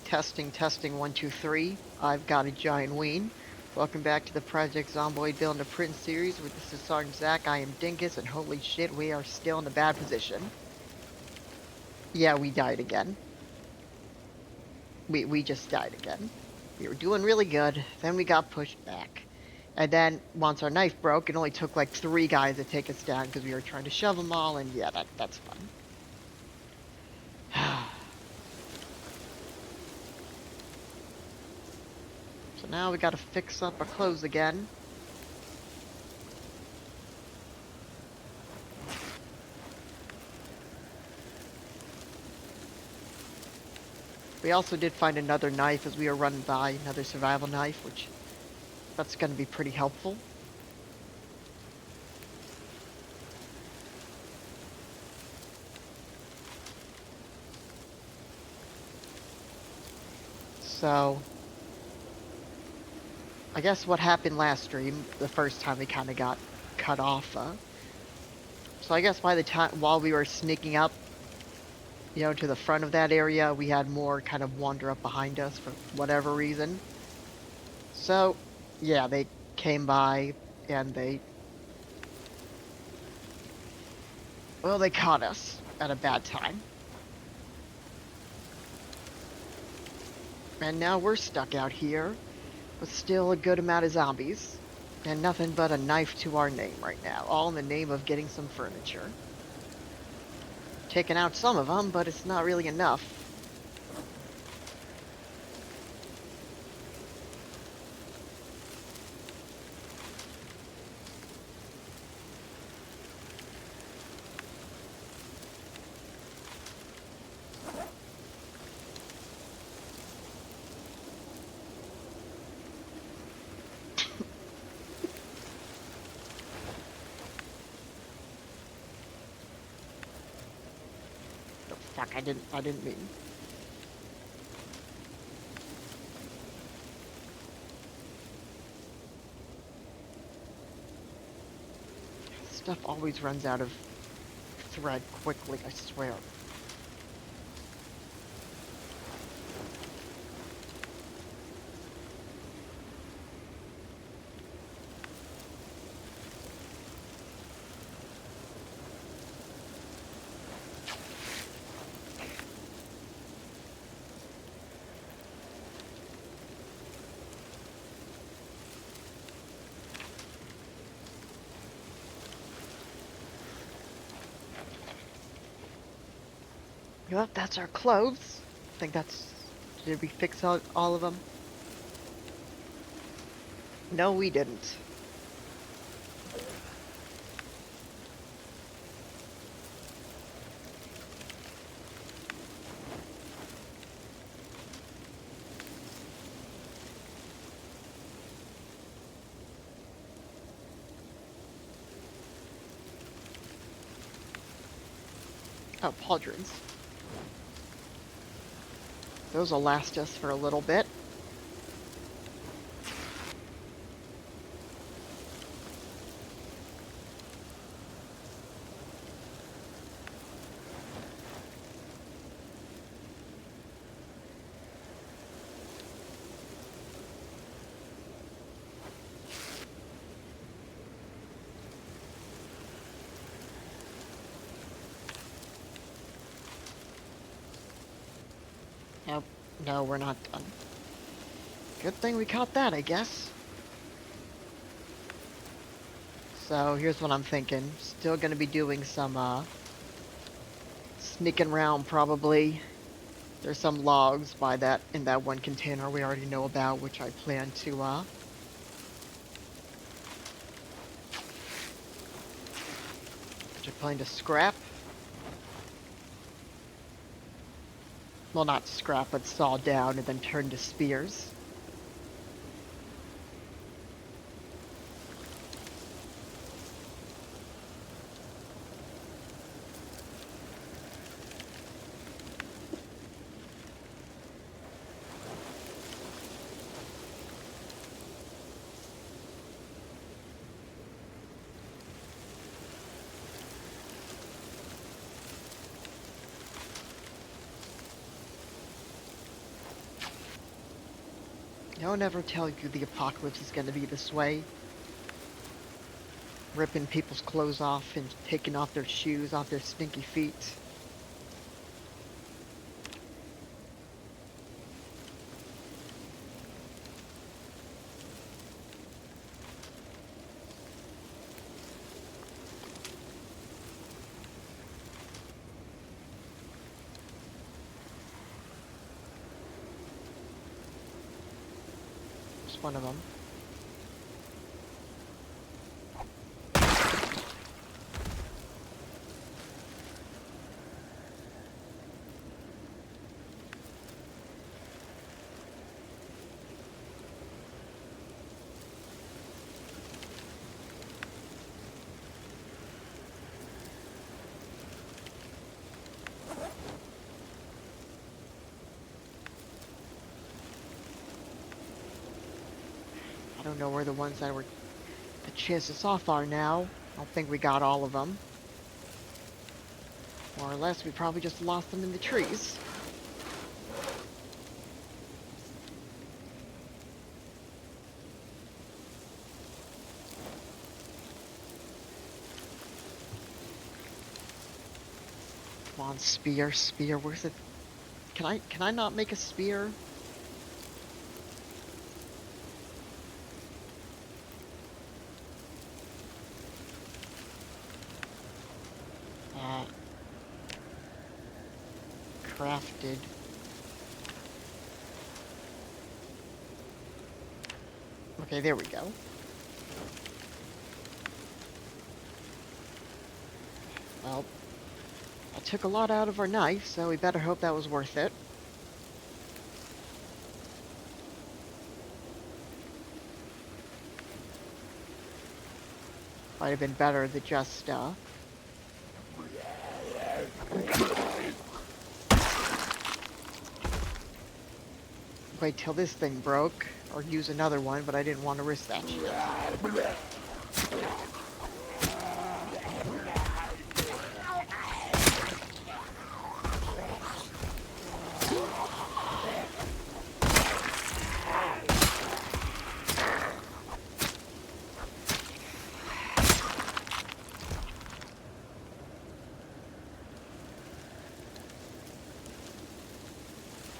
Testing, testing, 1, 2, 3. I've got a giant ween. Welcome back to the Project Zomboid Build a Print series. With this is Sergeant Zach. I am Dingus, and holy shit, we are still in a bad position. Yeah, we died again. We just died again. We were doing really good. Then we got pushed back. And then once our knife broke, it only took like 3 guys to take us down because we were trying to shove them all. And yeah, that's fun. So now we got to fix up our clothes again. We also did find another knife as we were running by, another survival knife, which that's going to be pretty helpful. So, I guess what happened last stream, the first time we kind of got cut off. So I guess by the time, while we were sneaking up, to the front of that area, we had more kind of wander up behind us for whatever reason. So, yeah, they came by and they caught us at a bad time. And now we're stuck out here with still a good amount of zombies. And nothing but a knife to our name right now, all in the name of getting some furniture. Taking out some of them, but it's not really enough. Oh, fuck, I didn't mean. Stuff always runs out of thread quickly, I swear. Yep, that's our clothes. I think that's... Did we fix all of them? No, we didn't. Oh, pauldrons. Those will last us for a little bit. Nope. No, we're not done. Good thing we caught that, I guess. So here's what I'm thinking. Still gonna be doing some sneaking around probably. There's some logs in that one container we already know about, which I plan to scrap. Well, not scrap, but saw down and then turn to spears. No one ever tell you the apocalypse is gonna be this way. Ripping people's clothes off and taking off their shoes off their stinky feet. One of them. I don't know where the ones that chased us off are now. I don't think we got all of them. More or less, we probably just lost them in the trees. Come on, spear, where's it? Can I not make a spear? Crafted. Okay, there we go. Well, I took a lot out of our knife, so we better hope that was worth it. Might have been better to just, wait till this thing broke, or use another one, but I didn't want to risk that shit.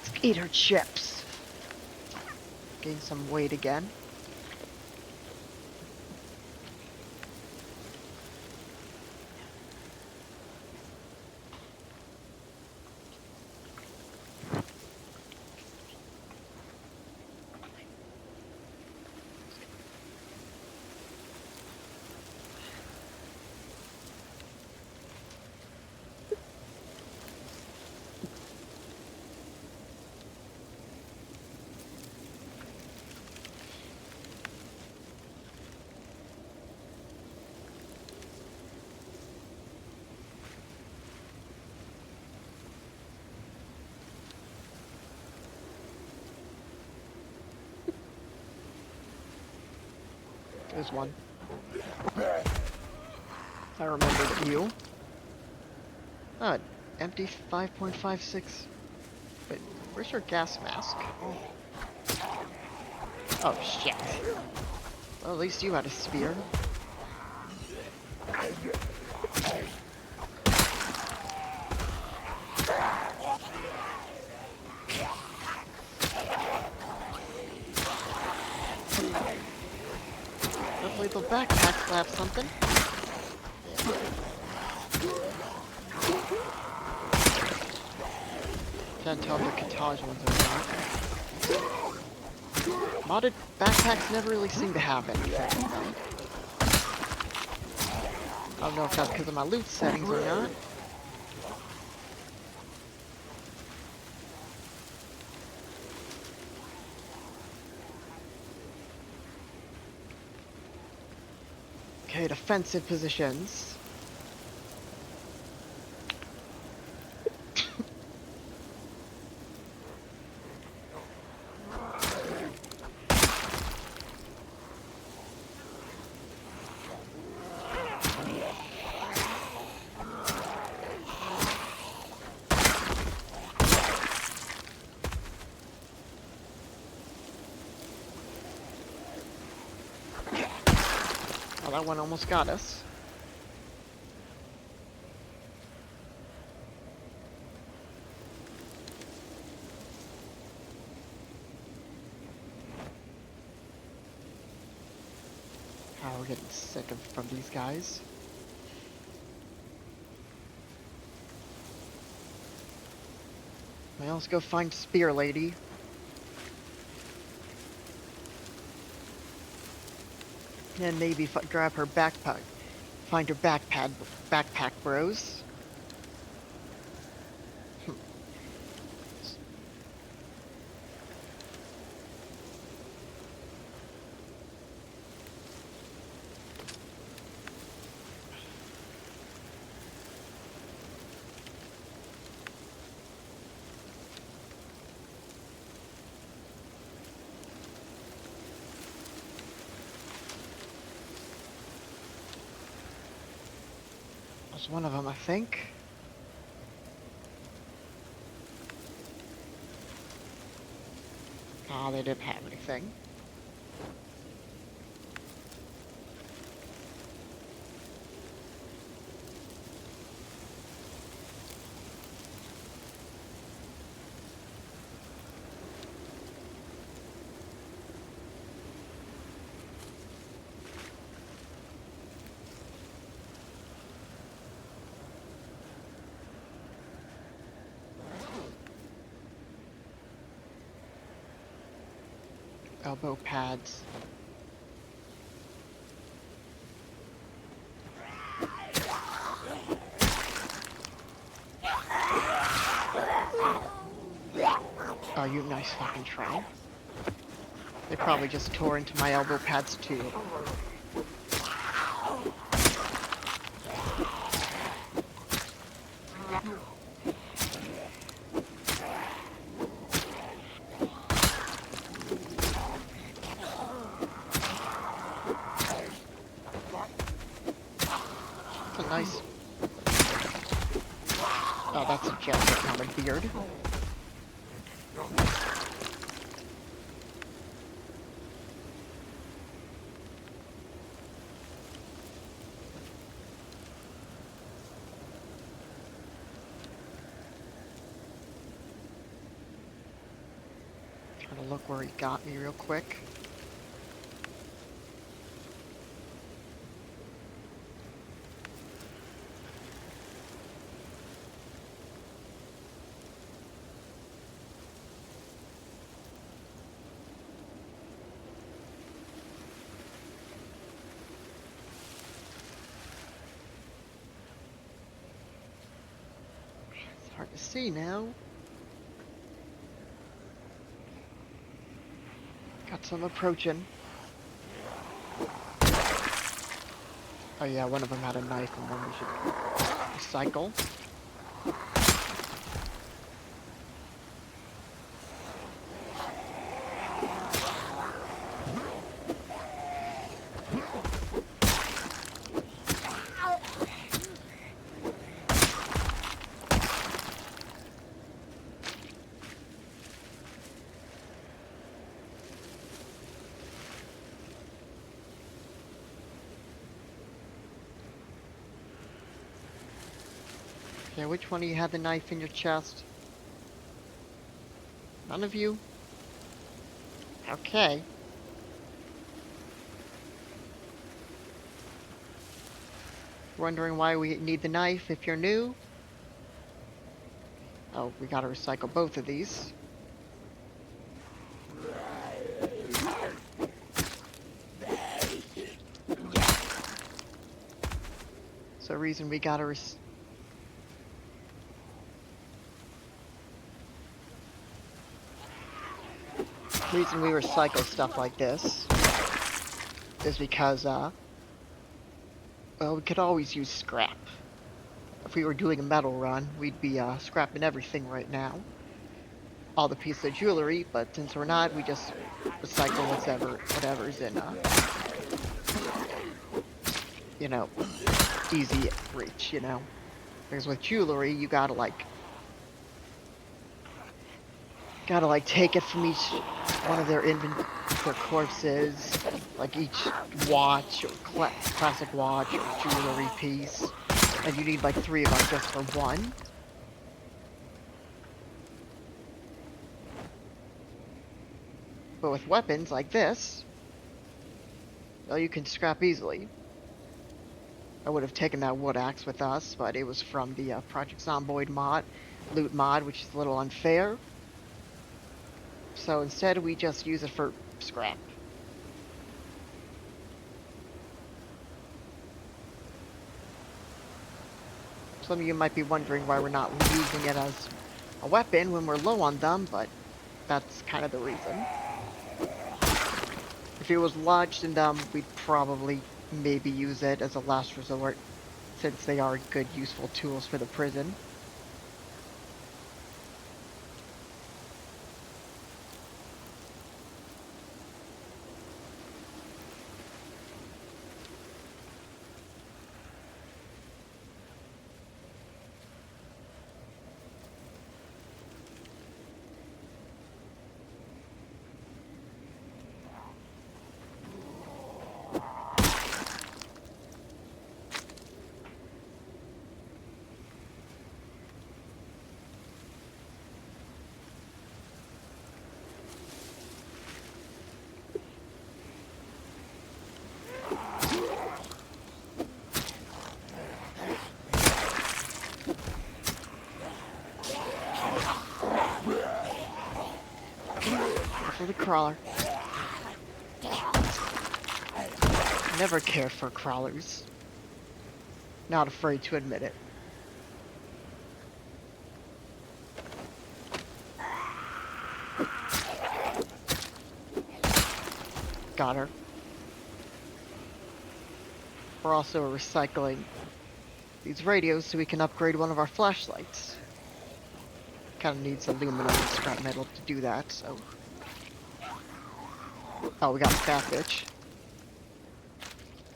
Let's eat our chips. Gain some weight again. There's one. I remembered you. Oh, empty 5.56. Wait, where's your gas mask? Oh, shit. Well, at least you had a spear. Hopefully the backpack will have something. Can't tell if the Kataj ones are not. Modded backpacks never really seem to have anything. I don't know if that's because of my loot settings or not. Okay, defensive positions. Oh, that one almost got us. Oh, we're getting sick from these guys. Well, let's go find Spear Lady. And maybe grab her backpack. Find her backpack bros. That's one of them, I think. Ah, they didn't have anything. Elbow pads. Oh, you nice fucking try. They probably just tore into my elbow pads too. That's a nice... Oh, that's a jacket, not a beard. Trying to look where he got me real quick. It's hard to see now. Got some approaching. Oh yeah, one of them had a knife and one we should recycle. Yeah, which one of you had the knife in your chest? None of you? Okay. Wondering why we need the knife if you're new? Oh, we gotta recycle both of these. So reason we gotta reason we recycle stuff like this is because, well, we could always use scrap. If we were doing a metal run, we'd be scrapping everything right now. All the pieces of jewelry, but since we're not, we just recycle whatever's in, you know, easy reach, you know. Because with jewelry, you gotta like take it from each one of their replace their corpses, like each watch or classic watch or jewelry piece. And you need like 3 of them just for one. But with weapons like this, well, you can scrap easily. I would have taken that wood axe with us, but it was from the Project Zomboid mod, loot mod, which is a little unfair. So instead we just use it for scrap. Some of you might be wondering why we're not using it as a weapon when we're low on them, but that's kind of the reason. If it was lodged in them, we'd probably maybe use it as a last resort, since they are good, useful tools for the prison. For the crawler. Never cared for crawlers. Not afraid to admit it. Got her. We're also recycling these radios so we can upgrade one of our flashlights. Kind of needs aluminum and scrap metal to do that, so... Oh, we got the fat bitch.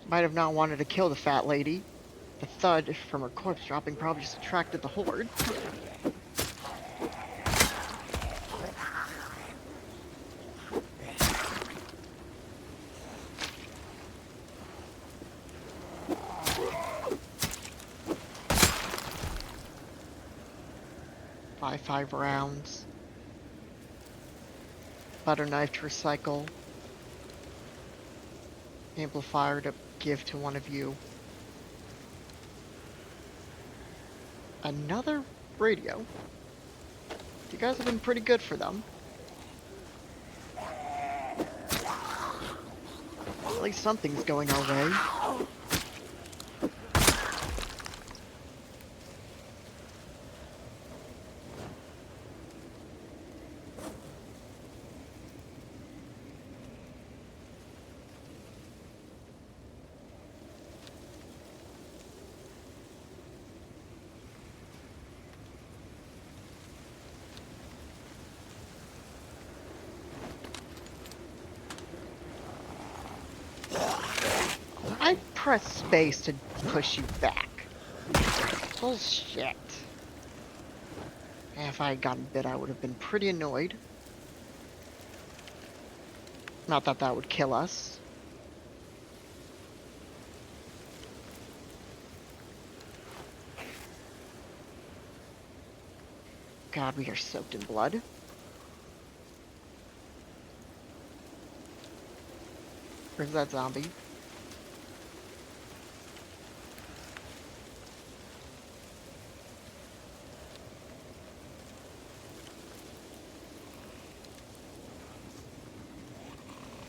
Might have not wanted to kill the fat lady. The thud from her corpse dropping probably just attracted the horde. Five rounds. Butter knife to recycle. Amplifier to give to one of you. Another radio. You guys have been pretty good for them. At least something's going our way. I pressed space to push you back. Bullshit. If I had gotten bit, I would have been pretty annoyed. Not that that would kill us. God, we are soaked in blood. Where's that zombie?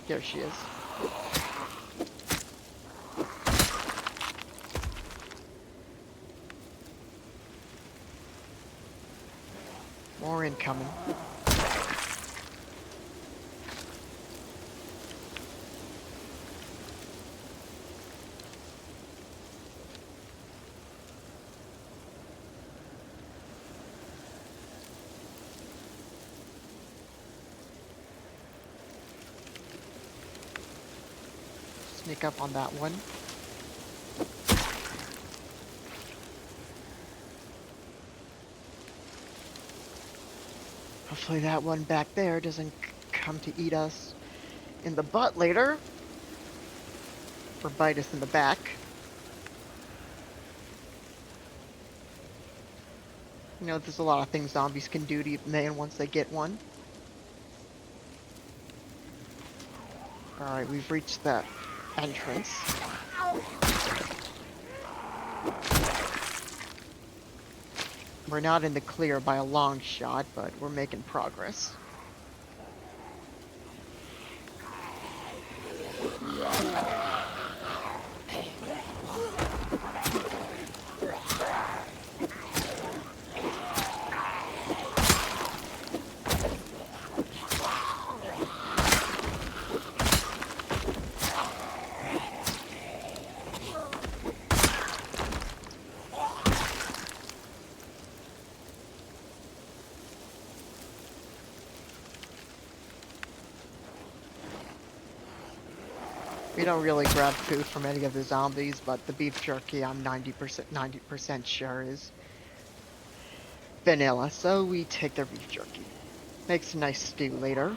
There she is. More incoming. Sneak up on that one. Hopefully that one back there doesn't come to eat us in the butt later. Or bite us in the back. You know, there's a lot of things zombies can do to you, man, once they get one. Alright, we've reached the entrance. We're not in the clear by a long shot, but we're making progress. We don't really grab food from any of the zombies, but the beef jerky I'm 90% sure is vanilla, so we take their beef jerky. Makes a nice stew later.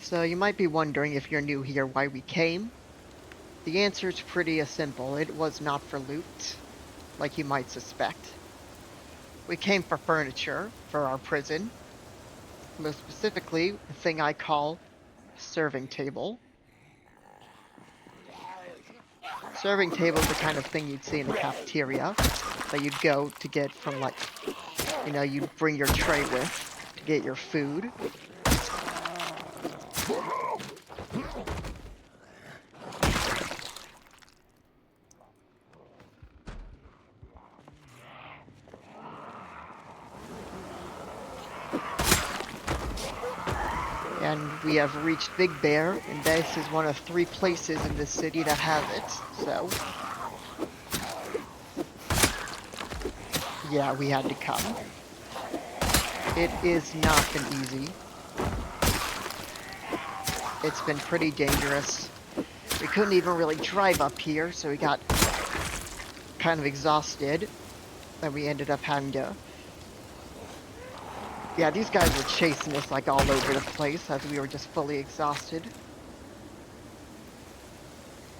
So you might be wondering, if you're new here, why we came. The answer is pretty simple. It was not for loot, like you might suspect. We came for furniture for our prison. Most specifically, the thing I call serving table. Serving table is the kind of thing you'd see in a cafeteria that you'd go to get from, like, you know, you'd bring your tray with to get your food. And we have reached Big Bear, and this is one of 3 places in this city that has it, so... yeah, we had to come. It has not been easy. It's been pretty dangerous. We couldn't even really drive up here, so we got kind of exhausted. And we ended up having to... yeah, these guys were chasing us like all over the place as we were just fully exhausted.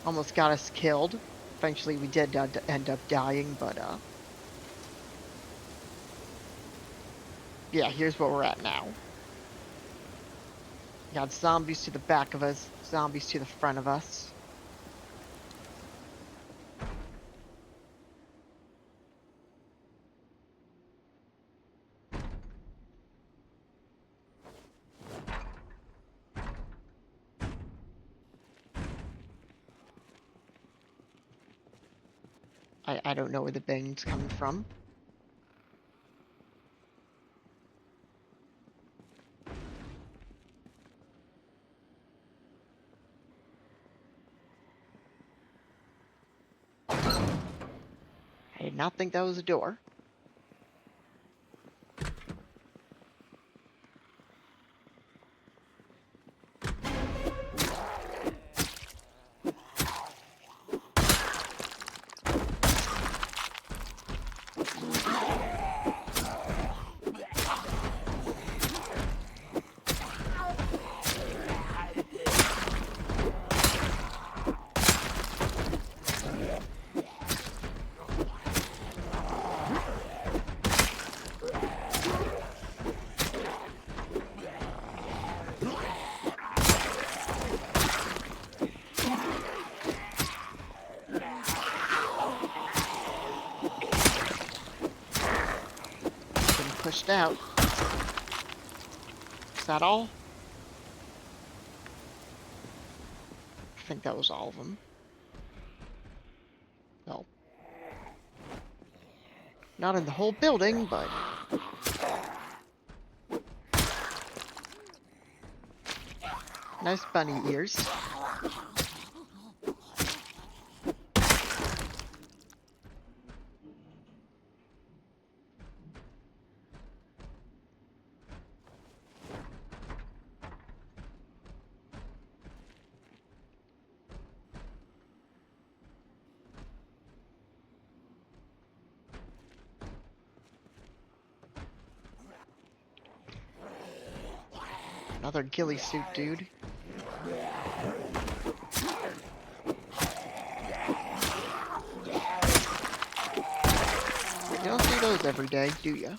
Almost got us killed. Eventually we did end up dying, but yeah, here's where we're at now. Got zombies to the back of us, zombies to the front of us. I don't know where the banging's coming from. I did not think that was a door. Pushed out. Is that all? I think that was all of them. No. Not in the whole building, but... nice bunny ears. Another ghillie suit, dude. You don't see those every day, do ya?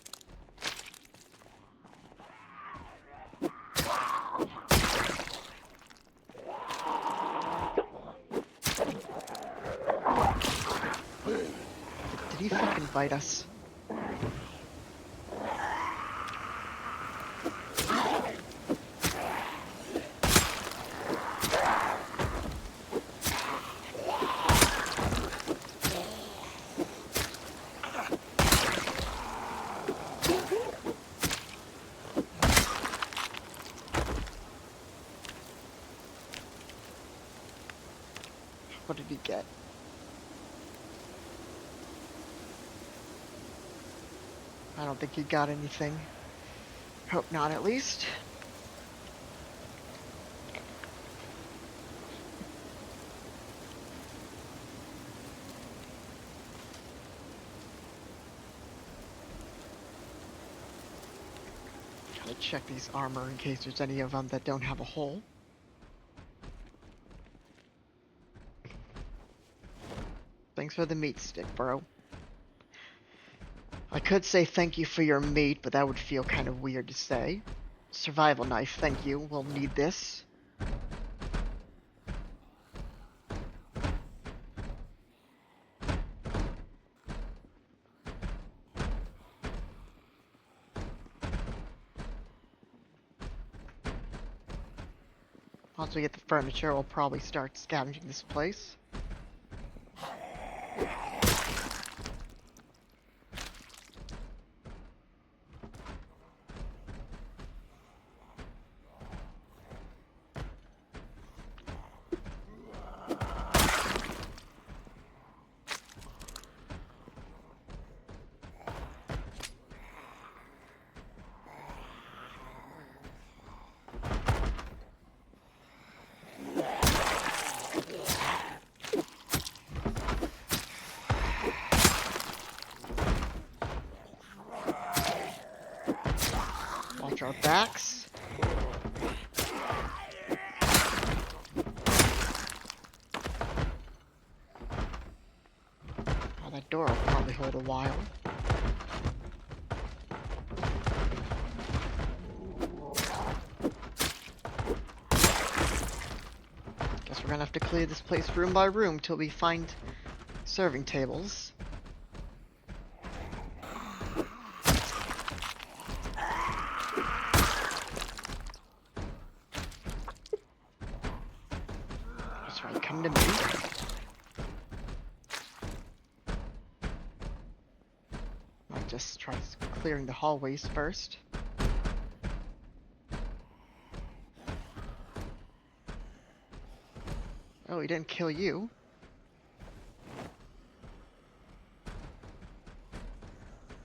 Did he fucking bite us? What did he get? I don't think he got anything. Hope not, at least. Gotta check these armor in case there's any of them that don't have a hole. Thanks for the meat stick, bro. I could say thank you for your meat, but that would feel kind of weird to say. Survival knife, thank you. We'll need this. Once we get the furniture, we'll probably start scavenging this place. Watch our backs. Oh, that door will probably hold a while. Guess we're gonna have to clear this place room by room till we find serving tables. That's right, come to me. Might just try clearing the hallways first. Oh, he didn't kill you.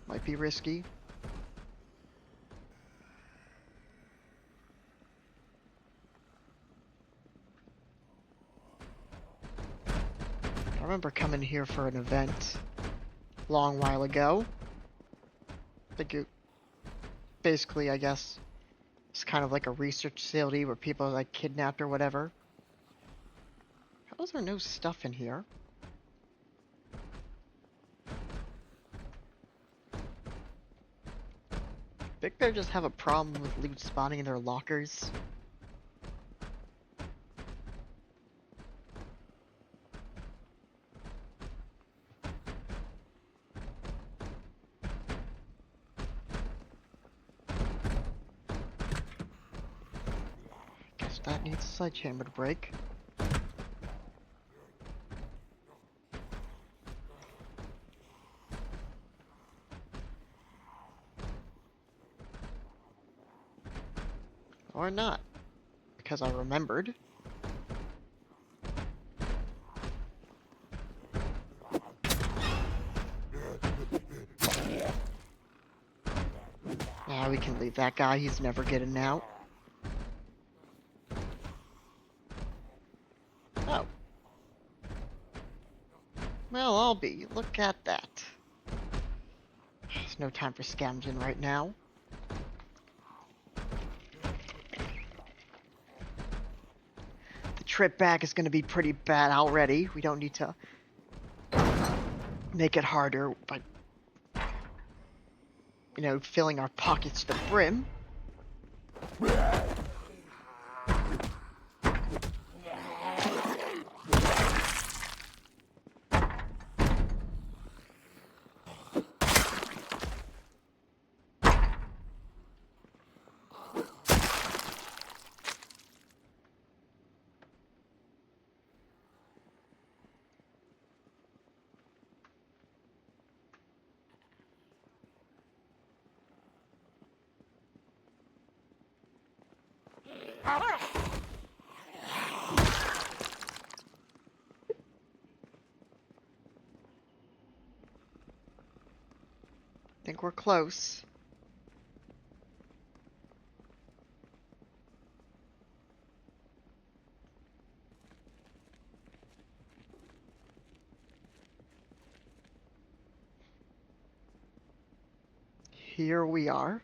Might be risky. I remember coming here for an event a long while ago. I think it basically, I guess, it's kind of like a research facility where people are like kidnapped or whatever. How is there no stuff in here? Think they just have a problem with loot spawning in their lockers. Guess that needs a sledgehammer to break. Or not, because I remembered. Yeah, we can leave that guy, he's never getting out. Oh. Well, I'll be. Look at that. There's no time for scavenging right now. trip back is going to be pretty bad already. We don't need to make it harder by, you know, filling our pockets to the brim. I think we're close. Here we are.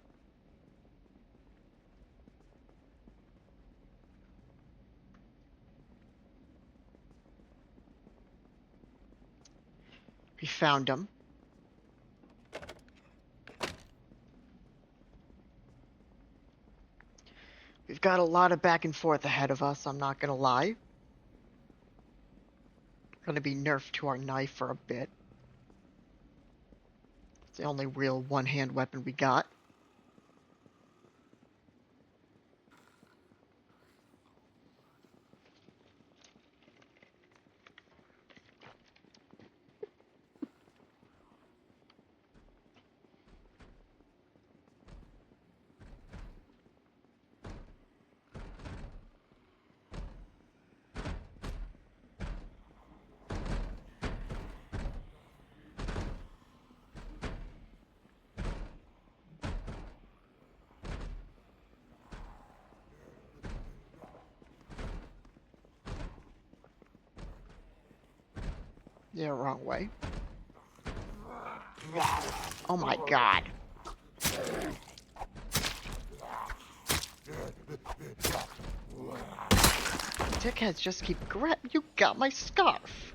We found him. We've got a lot of back and forth ahead of us, I'm not gonna lie. We're gonna be nerfed to our knife for a bit. It's the only real one-hand weapon we got. Yeah, wrong way. Oh my god. Dickheads just keep you got my scarf.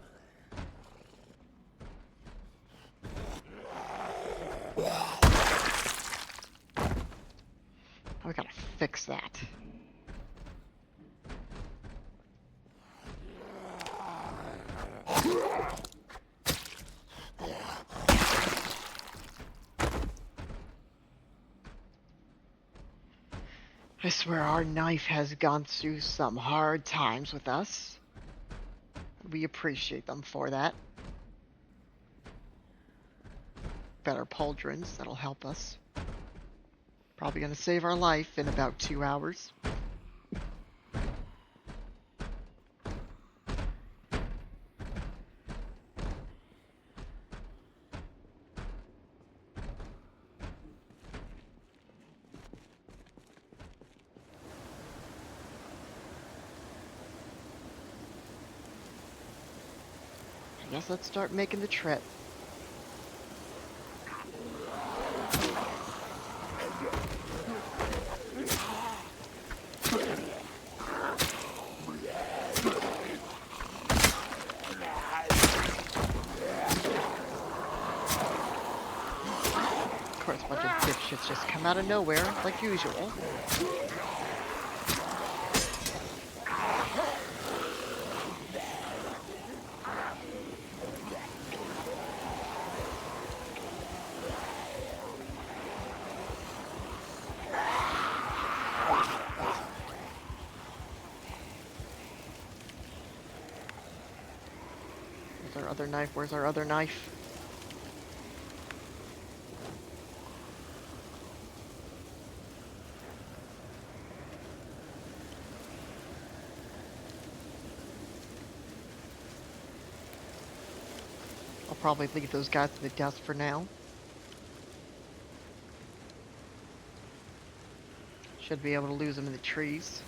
We gotta fix that. I swear our knife has gone through some hard times with us. We appreciate them for that. Better pauldrons, that'll help us. Probably gonna save our life in about 2 hours. I guess let's start making the trip. Of course, a bunch of dipshits just come out of nowhere, like usual. Where's our other knife? Where's our other knife? I'll probably leave those guys to the dust for now. Should be able to lose them in the trees.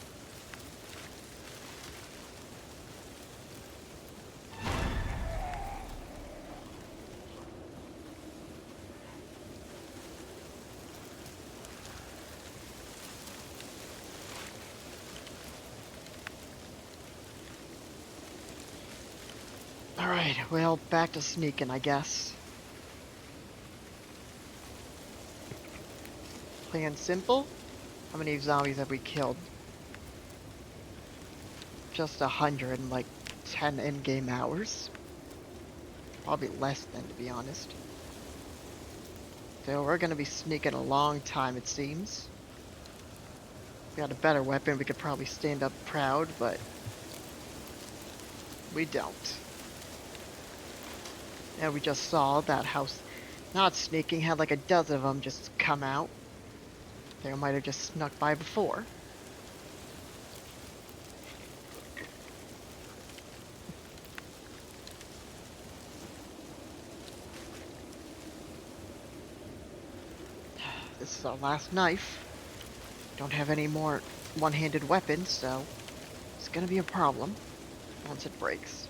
Alright, well, back to sneaking, I guess. Plain simple. How many zombies have we killed? Just 100 in like 10 in-game hours. Probably less than, to be honest. So we're gonna be sneaking a long time, it seems. If we had a better weapon, we could probably stand up proud, but we don't. And we just saw that house not sneaking, had like a dozen of them just come out. They might have just snuck by before. This is our last knife. Don't have any more one-handed weapons, so it's gonna be a problem once it breaks.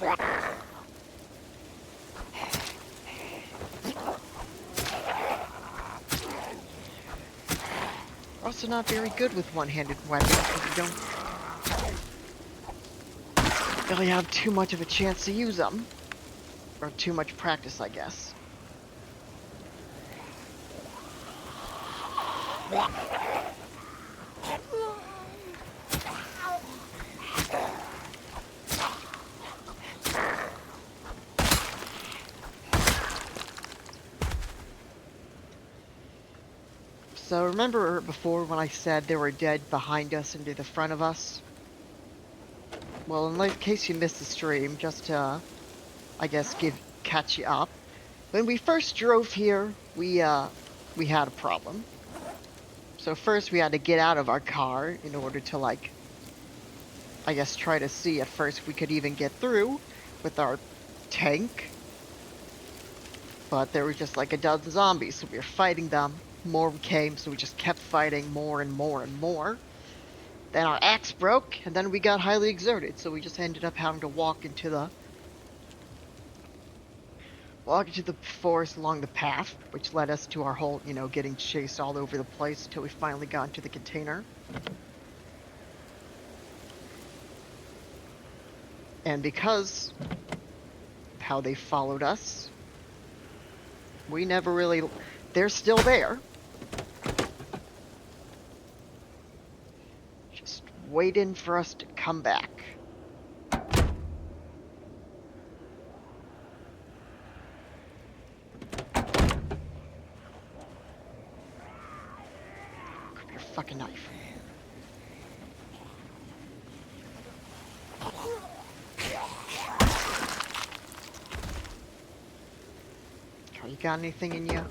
We're also not very good with one-handed weapons because we don't really have too much of a chance to use them. Or too much practice, I guess. So remember before when I said they were dead behind us and to the front of us? Well, in case you missed the stream, just to, I guess, catch you up. When we first drove here, we had a problem. So first we had to get out of our car in order to, like, I guess try to see at first if we could even get through with our tank. But there were just like a dozen zombies, so we were fighting them. More came, so we just kept fighting more and more and more. Then our axe broke, and then we got highly exerted, so we just ended up having to walk into the forest along the path, which led us to our whole, getting chased all over the place until we finally got into the container. And because of how they followed us, we never really... They're still there. Just waiting for us to come back. Grab your fucking knife. You got anything in you?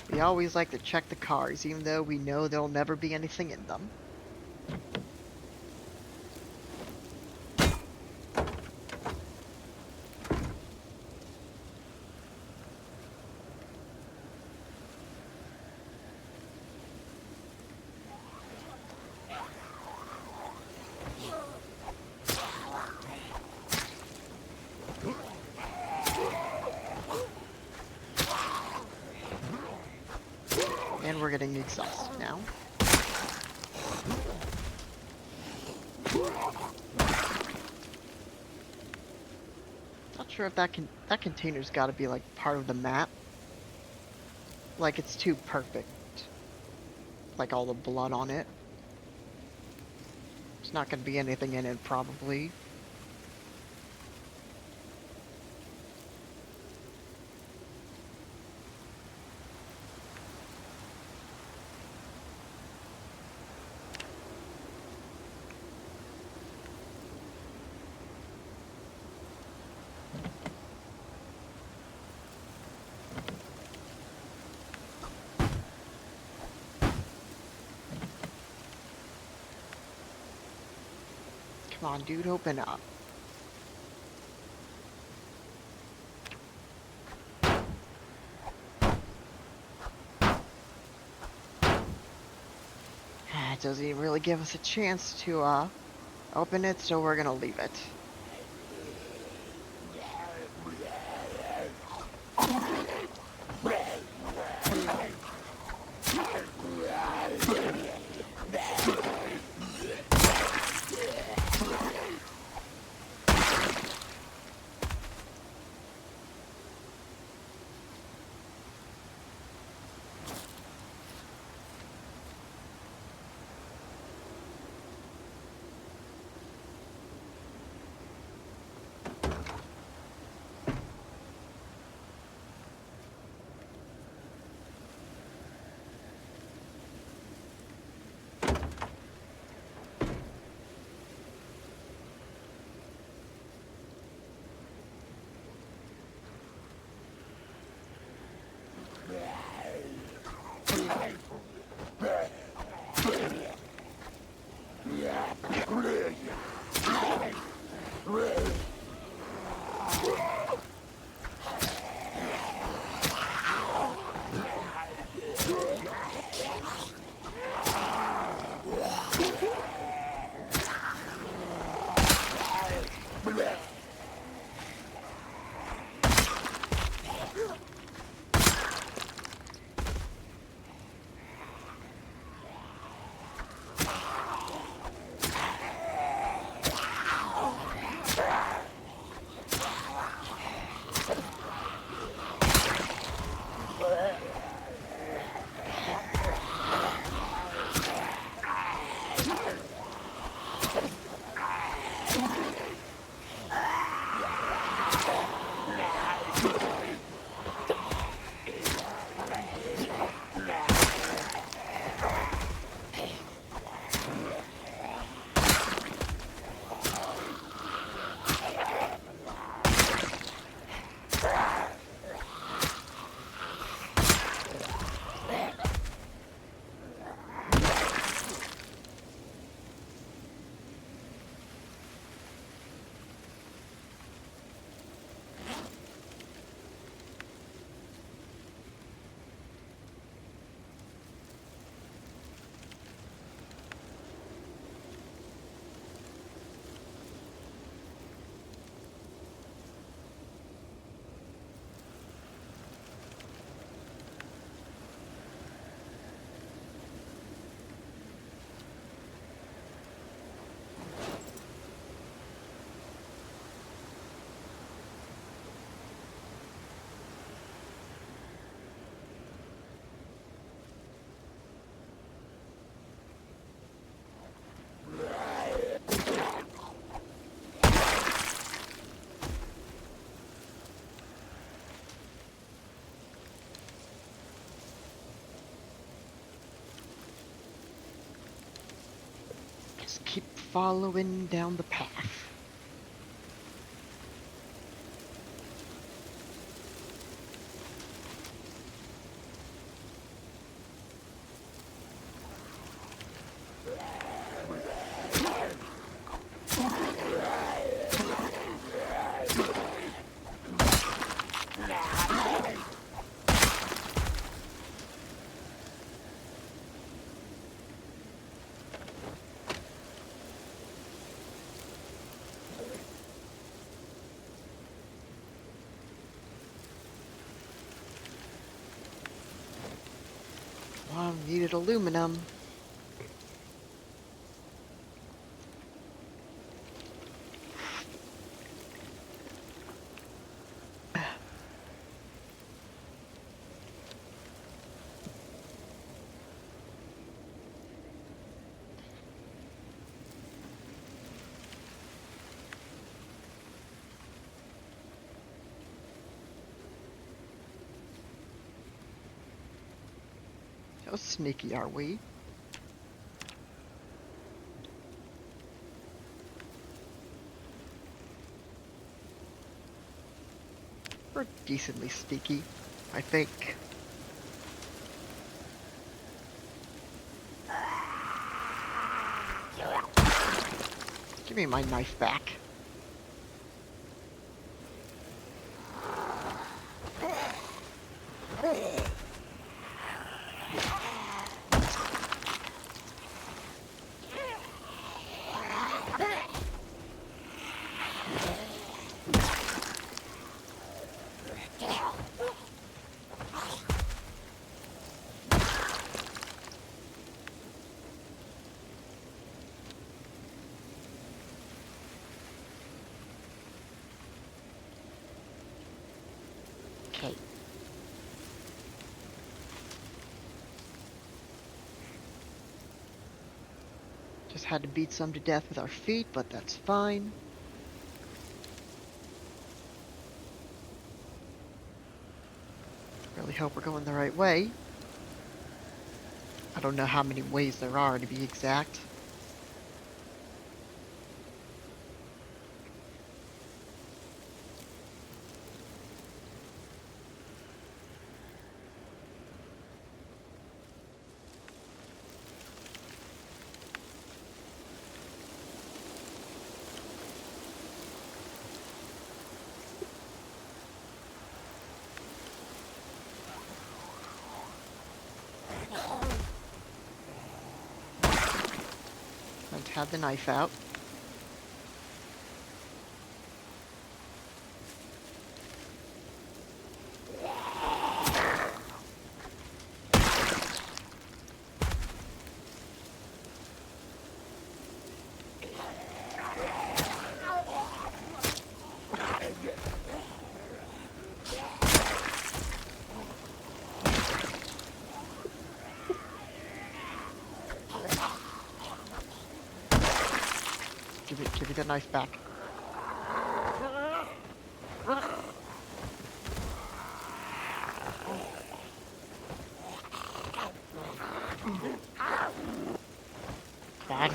We always like to check the cars, even though we know there'll never be anything in them. And we're getting the exhaust now. Not sure if that container's got to be like part of the map. Like it's too perfect. Like all the blood on it. There's not going to be anything in it probably. Come on, dude, open up. It doesn't even really give us a chance to open it, so we're gonna leave it. Just keep following down the path. Wow, needed aluminum. How sneaky are we? We're decently sneaky, I think. Give me my knife back. Okay. Just had to beat some to death with our feet, but that's fine. Really hope we're going the right way. I don't know how many ways there are, to be exact. Let's have the knife out. Give me the knife back. Bad.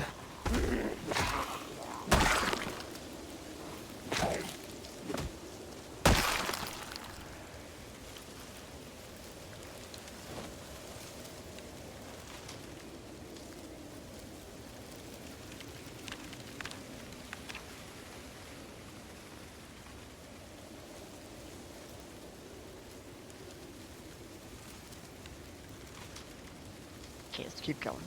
Okay, let's keep going.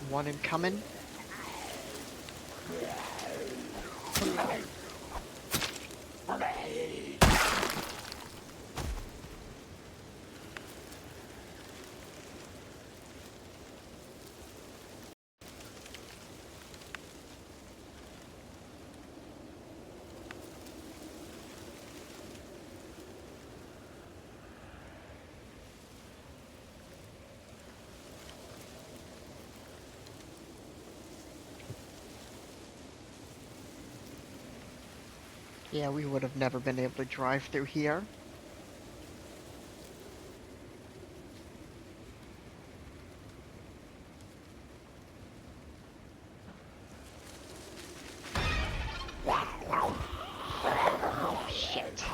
One incoming. Yeah, we would have never been able to drive through here. Shit.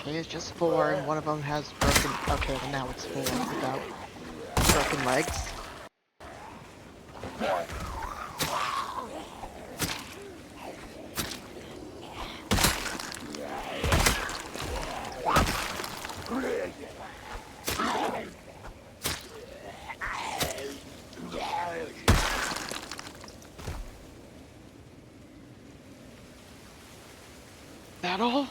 Okay, it's just 4, and one of them has broken... Okay, well now it's 4 without broken legs. That all?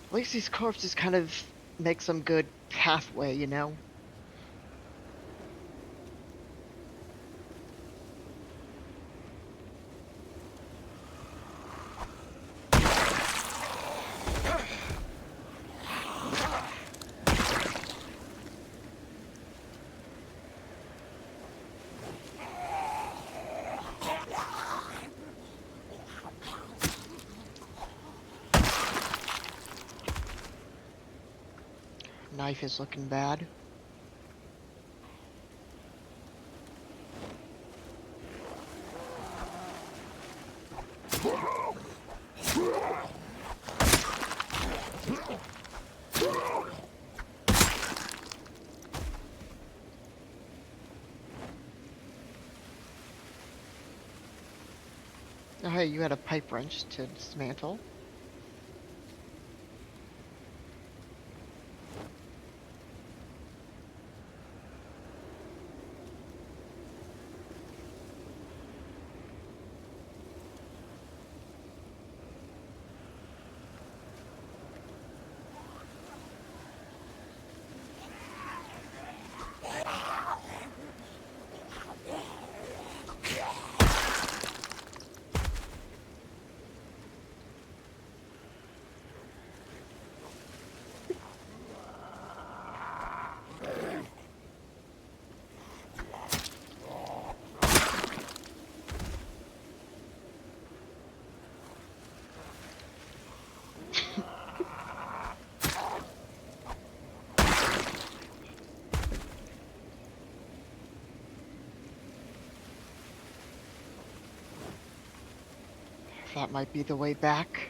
At least these corpses kind of make some good pathway, you know? Knife is looking bad. Oh hey, you had a pipe wrench to dismantle. That might be the way back.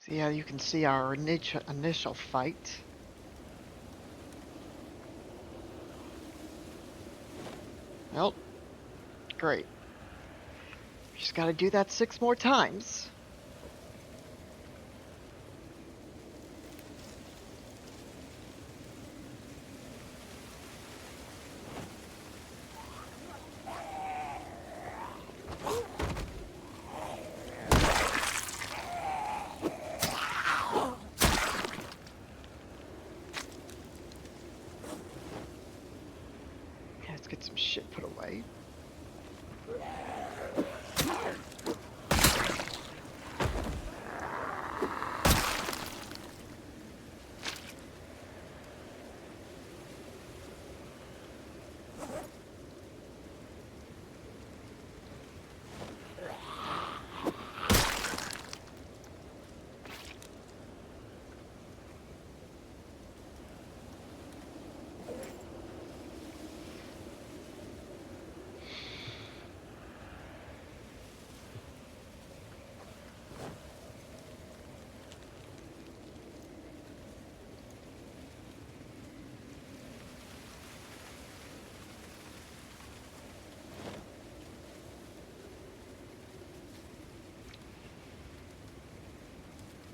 So yeah, you can see our initial fight. Well, great. Just gotta do that 6 more times. Let's get some shit put away.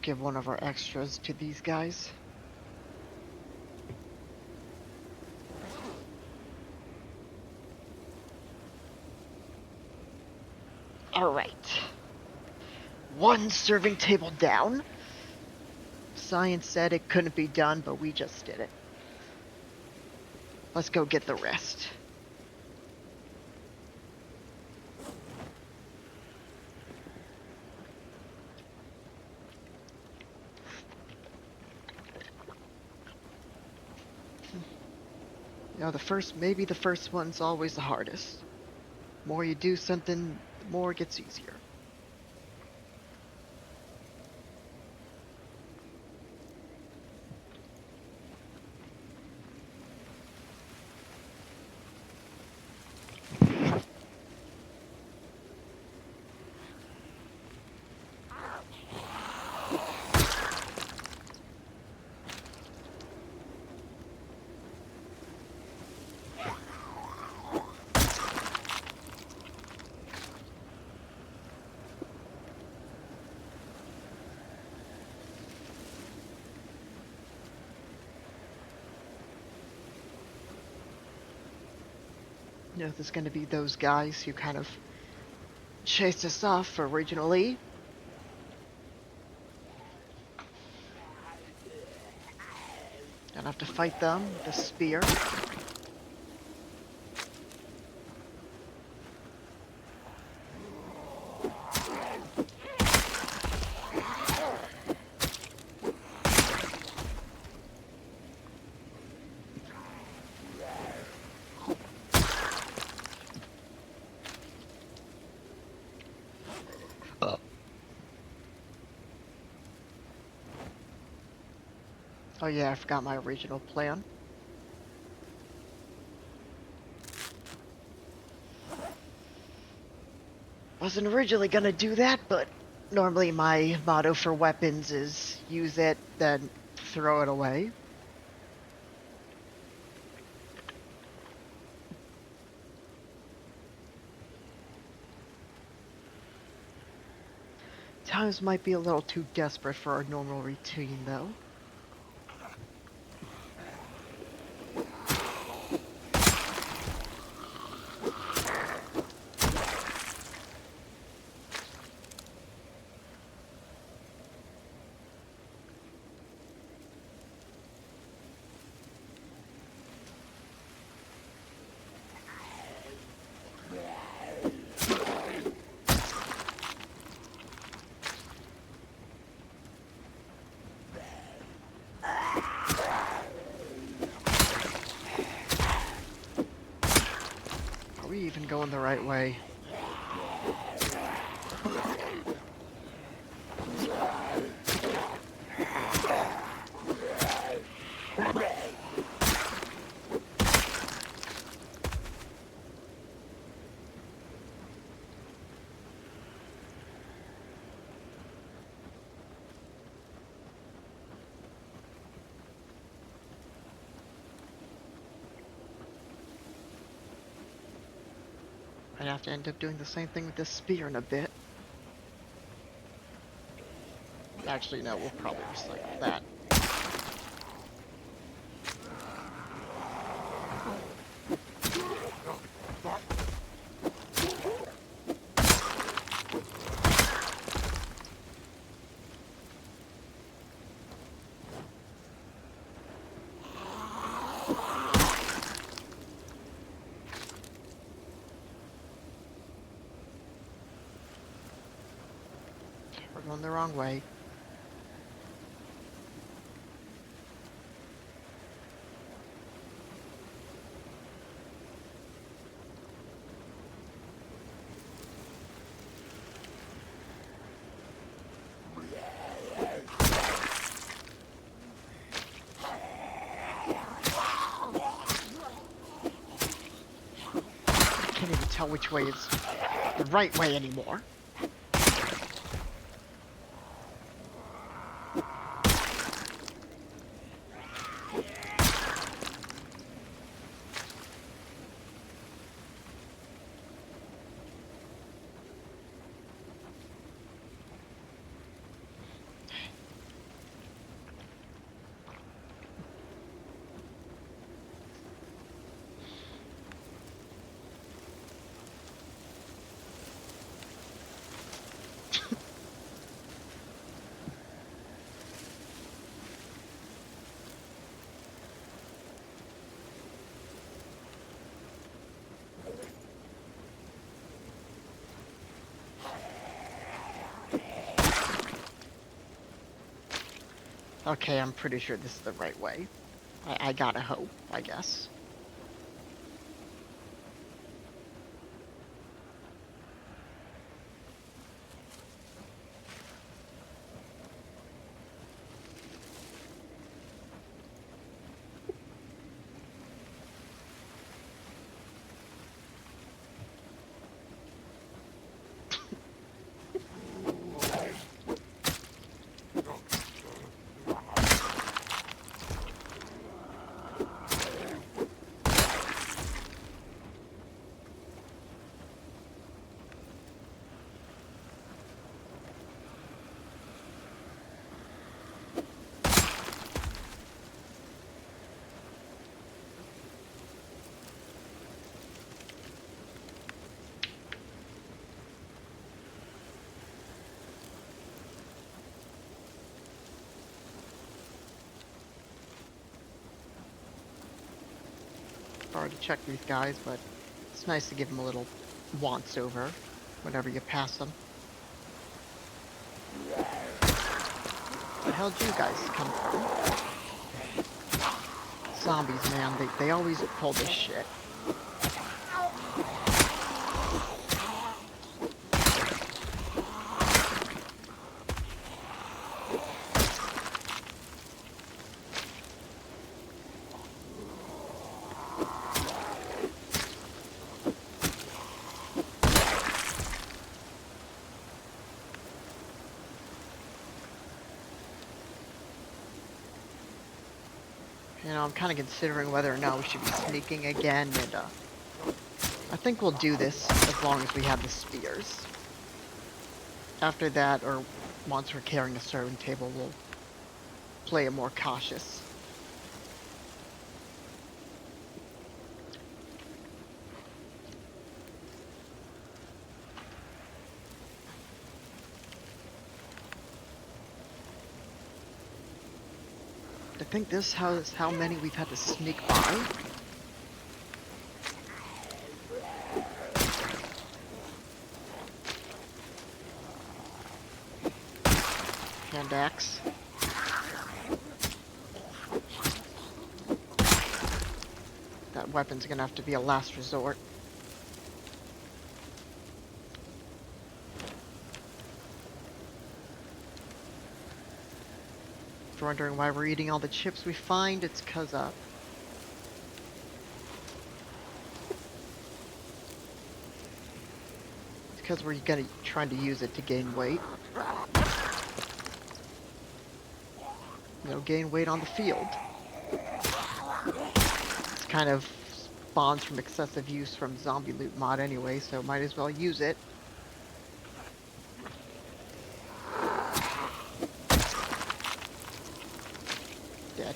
Give one of our extras to these guys. Alright. 1 serving table down. Science said it couldn't be done, but we just did it. Let's go get the rest. You know, maybe the first one's always the hardest. The more you do something, the more it gets easier. You know, there's gonna be those guys who kind of chased us off originally. Gonna have to fight them with a spear. Oh yeah, I forgot my original plan. Wasn't originally gonna do that, but normally my motto for weapons is use it, then throw it away. Times might be a little too desperate for our normal routine, though. Going the right way. I'd have to end up doing the same thing with this spear in a bit. Actually, no, we'll probably recycle that. We're going the wrong way. I can't even tell which way is the right way anymore. Okay, I'm pretty sure this is the right way. I gotta hope, I guess. Already checked these guys, but it's nice to give them a little once over whenever you pass them. Where the hell did you guys come from? Zombies, man, they always pull this shit. You know, I'm kind of considering whether or not we should be sneaking again, and I think we'll do this as long as we have the spears. After that, or once we're carrying a serving table, we'll play it more cautious. I think this is how many we've had to sneak by. Hand axe. That weapon's gonna have to be a last resort. wondering why we're eating all the chips we find, it's because we're trying to use it to gain weight. You know, gain weight on the field. It's kind of spawns from excessive use from zombie loot mod anyway, so might as well use it. Dead.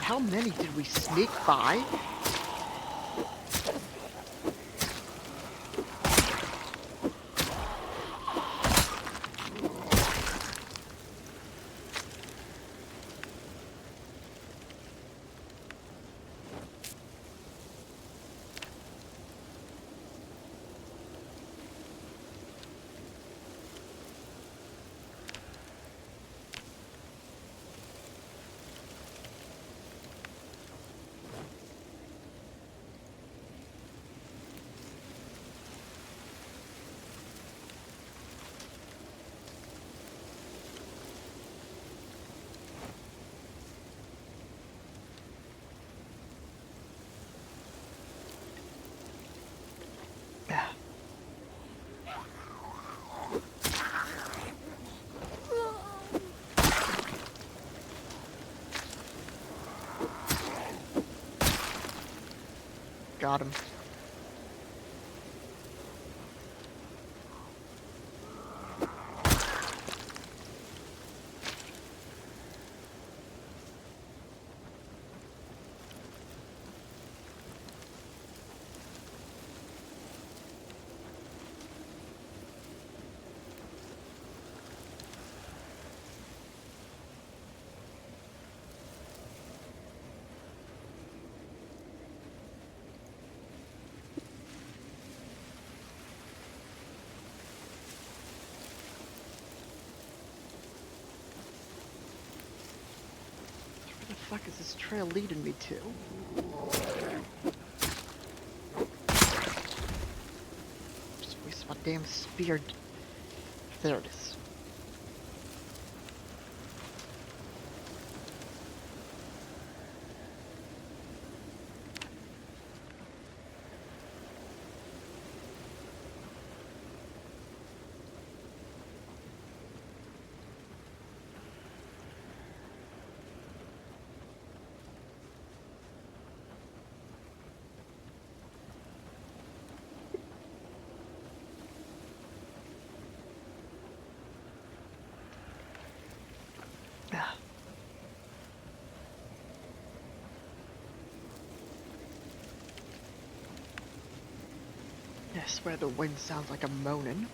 How many did we sneak by? Got him. Where the fuck is this trail leading me to? Just waste my damn spear. There it is. I swear the wind sounds like a moaning.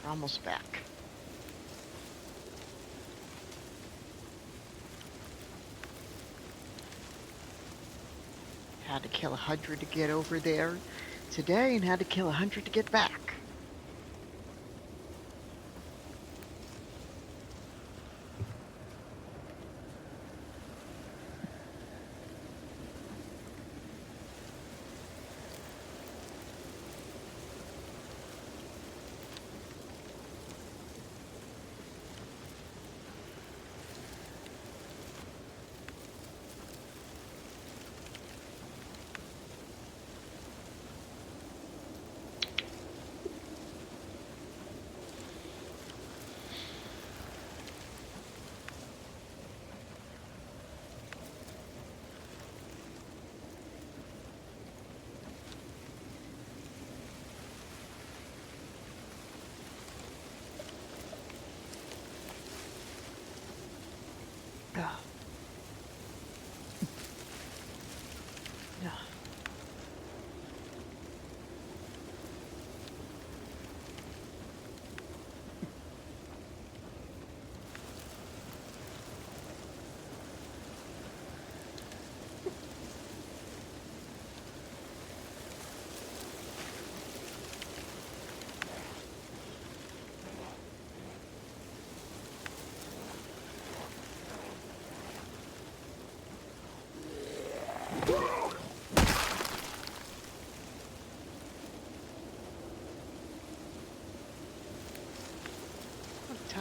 We're almost back. Had to kill 100 to get over there today and had to kill 100 to get back.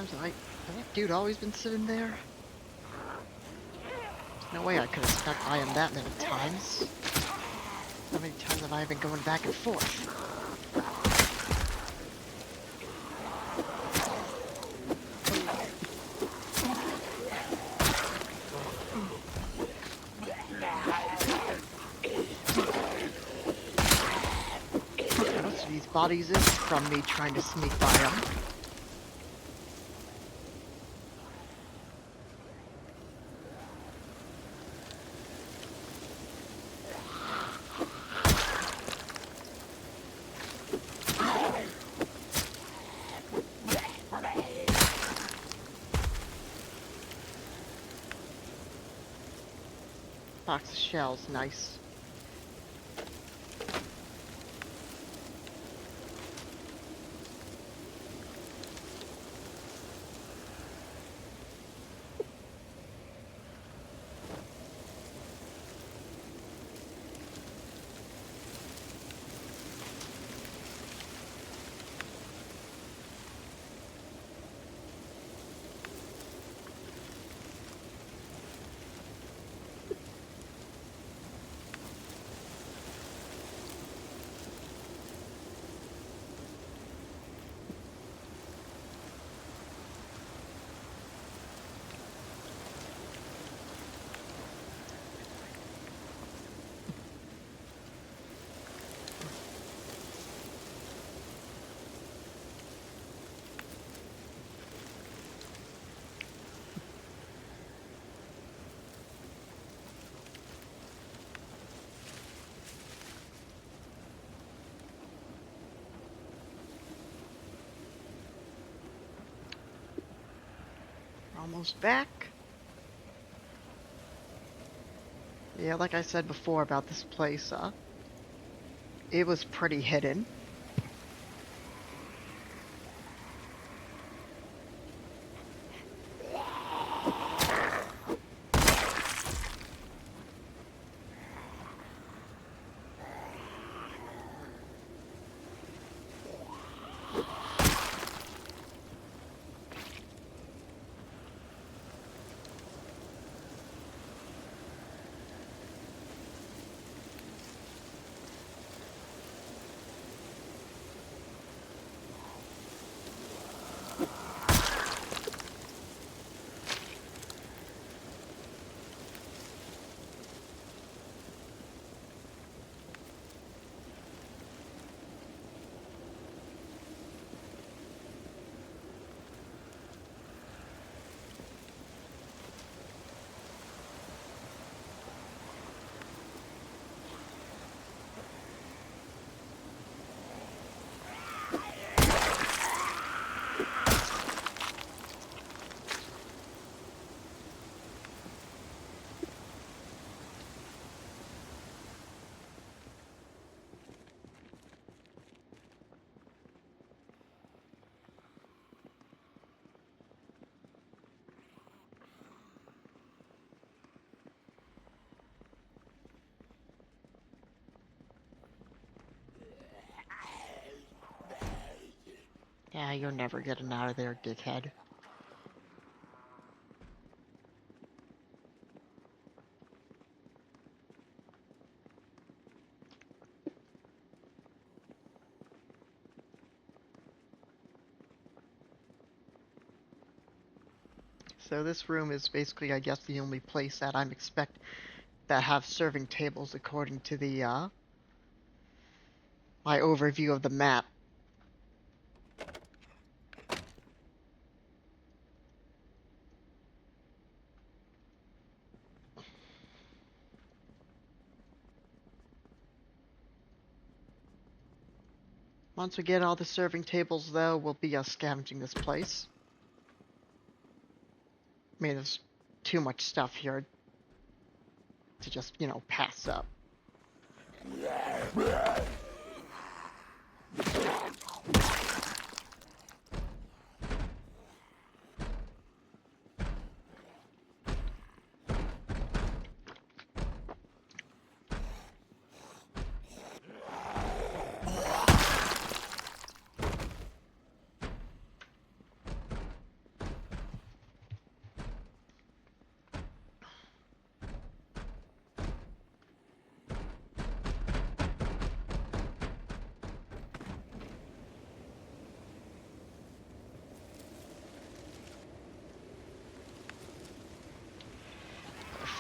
times has that dude always been sitting there? There's no way I could have snuck by him that many times. How many times have I been going back and forth? Most of these bodies is from me trying to sneak by them. Box of shells, nice. Almost back. Yeah, like I said before about this place, it was pretty hidden. Yeah, you're never getting out of there, dickhead. So this room is basically, I guess, the only place that I'm expect that have serving tables according to the my overview of the map. Once we get all the serving tables, though, we'll be scavenging this place. I mean, there's too much stuff here to just, pass up.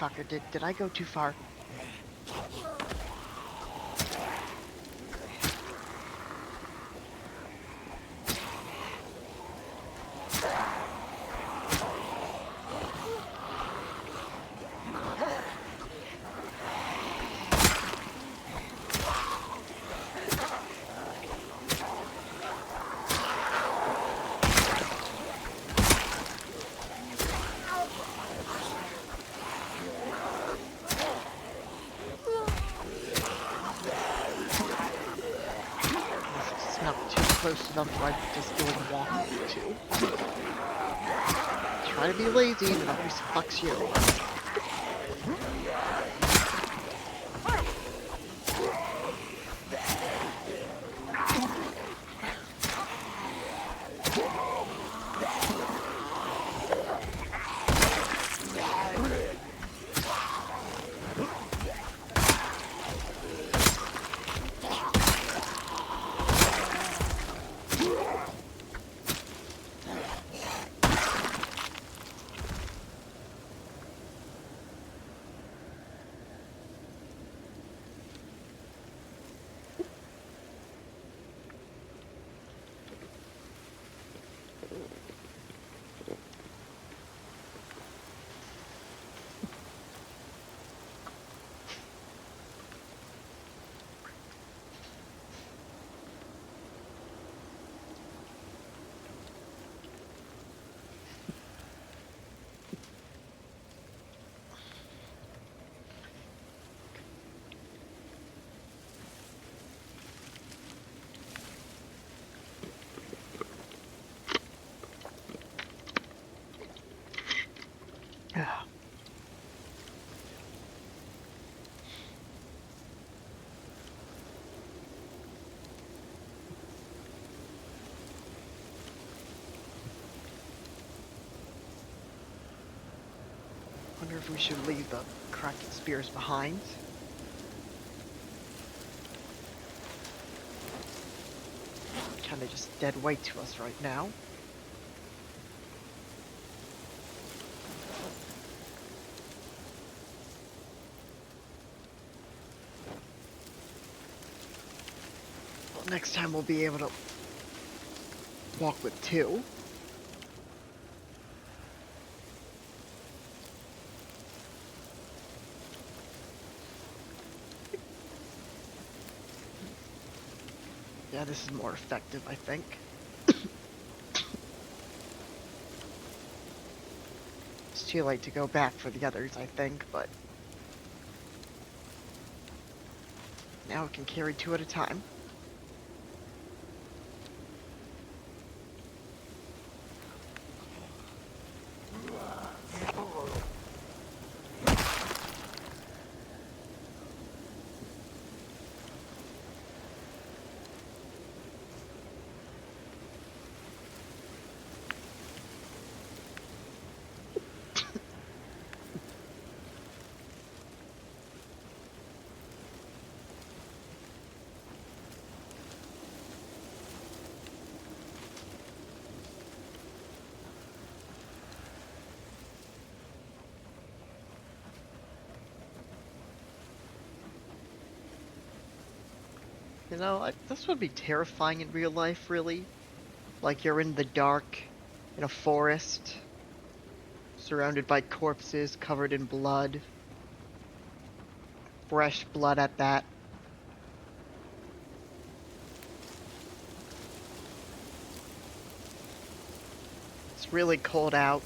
motherfucker. Did I go too far? Close to them, so I'm just doing walking too. Try to be lazy, and it always fucks you. Wonder if we should leave the cracking spears behind. Kinda just dead weight to us right now. Well, next time we'll be able to walk with two. Yeah, this is more effective, I think. It's too late to go back for the others, I think, but now we can carry two at a time. You know, this would be terrifying in real life, really. Like you're in the dark, in a forest, surrounded by corpses, covered in blood. Fresh blood at that. It's really cold out.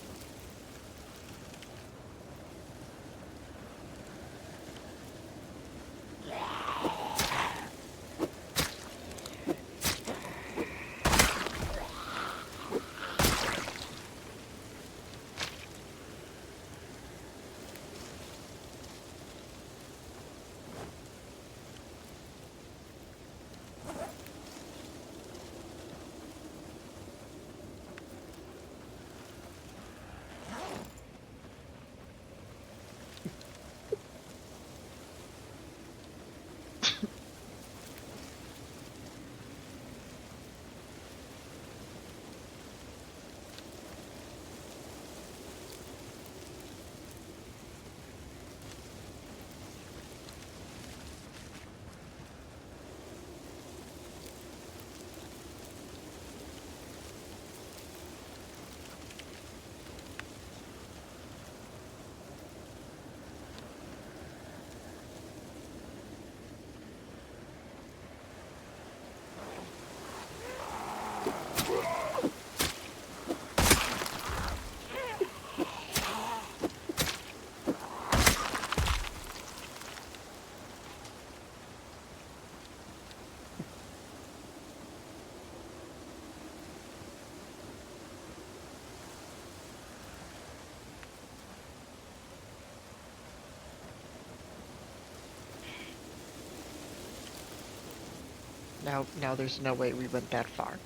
Now there's no way we went that far.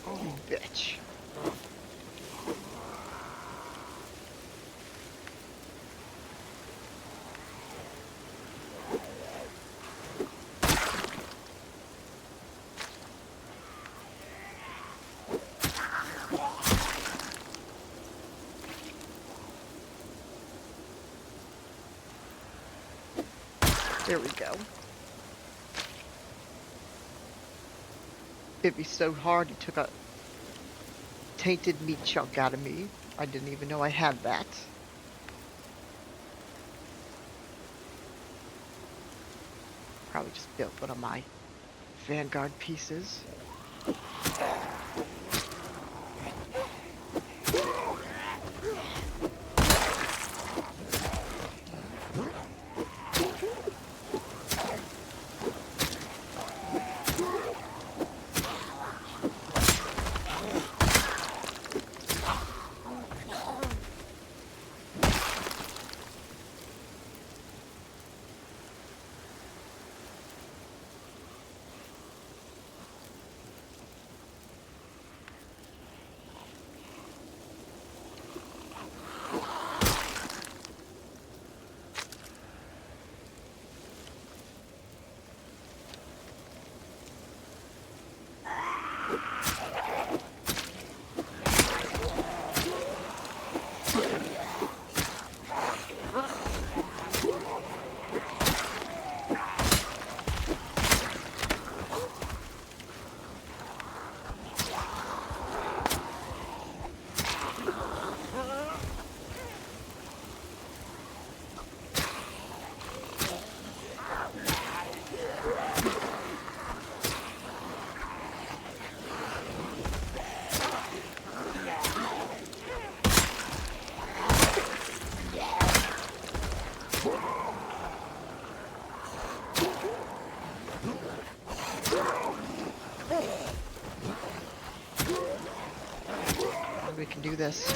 Oh, bitch. There we go. Hit me so hard, he took a tainted meat chunk out of me. I didn't even know I had that. Probably just built one of my Vanguard pieces. We can do this.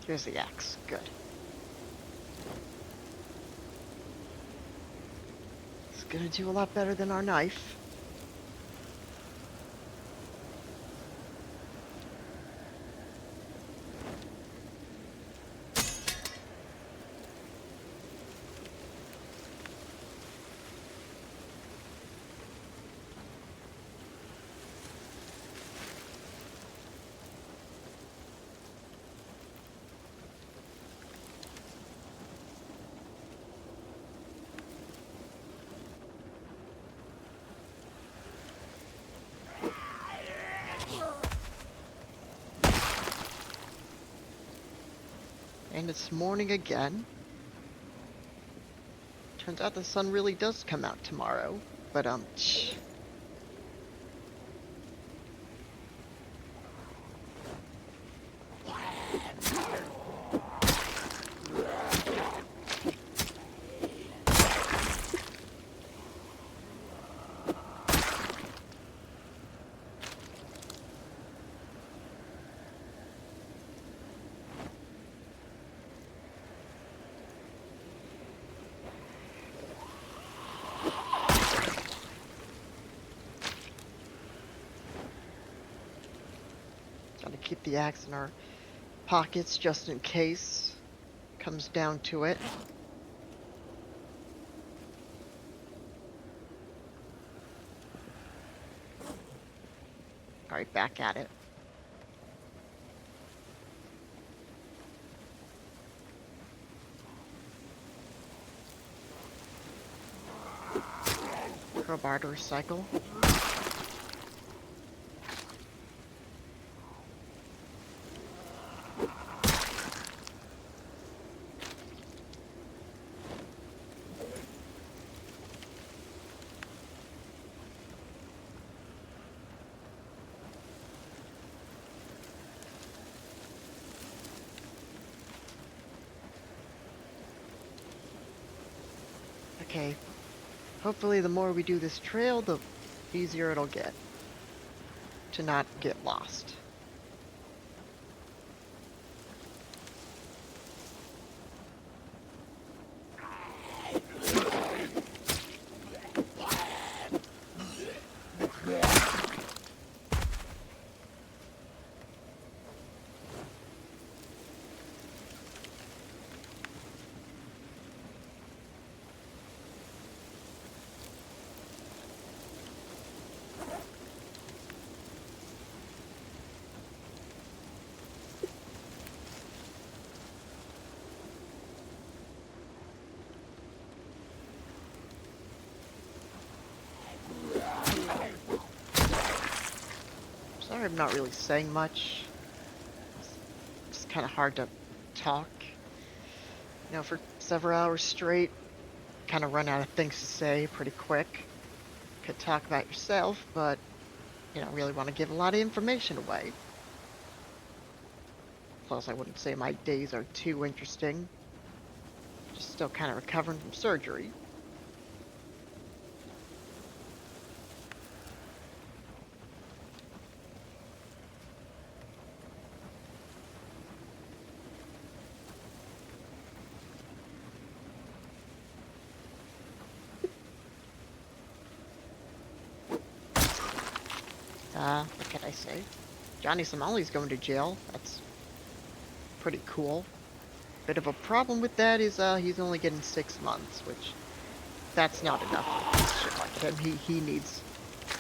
Here's the axe. Good. It's gonna do a lot better than our knife. And it's morning again. Turns out the sun really does come out tomorrow. But, gotta keep the axe in our pockets just in case it comes down to it. Alright, back at it. Crowbar to recycle. Okay. Hopefully the more we do this trail, the easier it'll get to not get lost. Sorry I'm not really saying much. It's kind of hard to talk. You know, for several hours straight, kind of run out of things to say pretty quick. Could talk about yourself, but you don't really want to give a lot of information away. Plus, I wouldn't say my days are too interesting. Just still kind of recovering from surgery. What can I say? Johnny Somali's going to jail. That's pretty cool. Bit of a problem with that is, he's only getting 6 months, which that's not enough for shit like him. He needs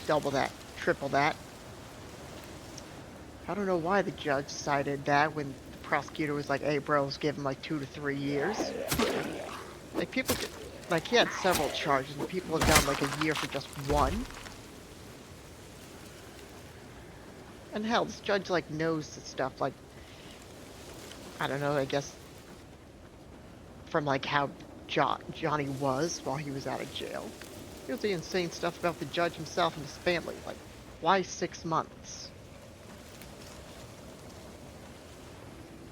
double that, triple that. I don't know why the judge decided that when the prosecutor was like, hey bro, let's give him like 2 to 3 years. Like people get, like he had several charges and people have gotten like a year for just one. And hell, this judge like knows the stuff, like, I don't know, I guess from like how Johnny was while he was out of jail. Here's the insane stuff about the judge himself and his family. Like, why 6 months?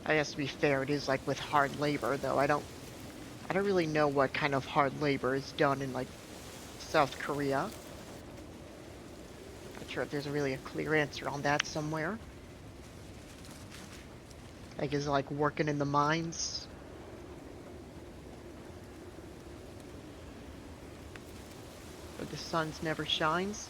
I guess to be fair, it is like with hard labor, though. I don't really know what kind of hard labor is done in like South Korea. Not sure if there's really a clear answer on that somewhere. Like, is it like working in the mines? Where the sun never shines?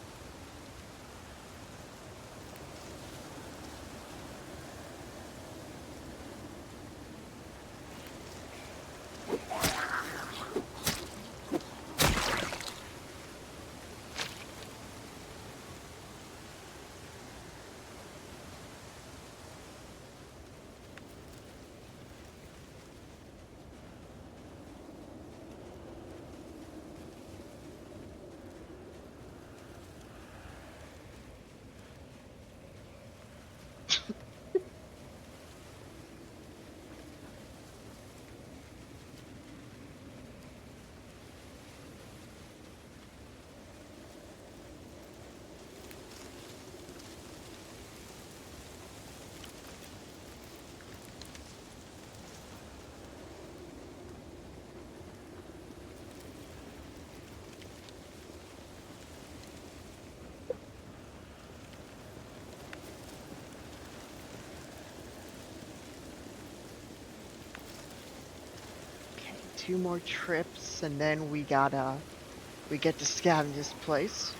2 more trips, and then we get to scavenge this place.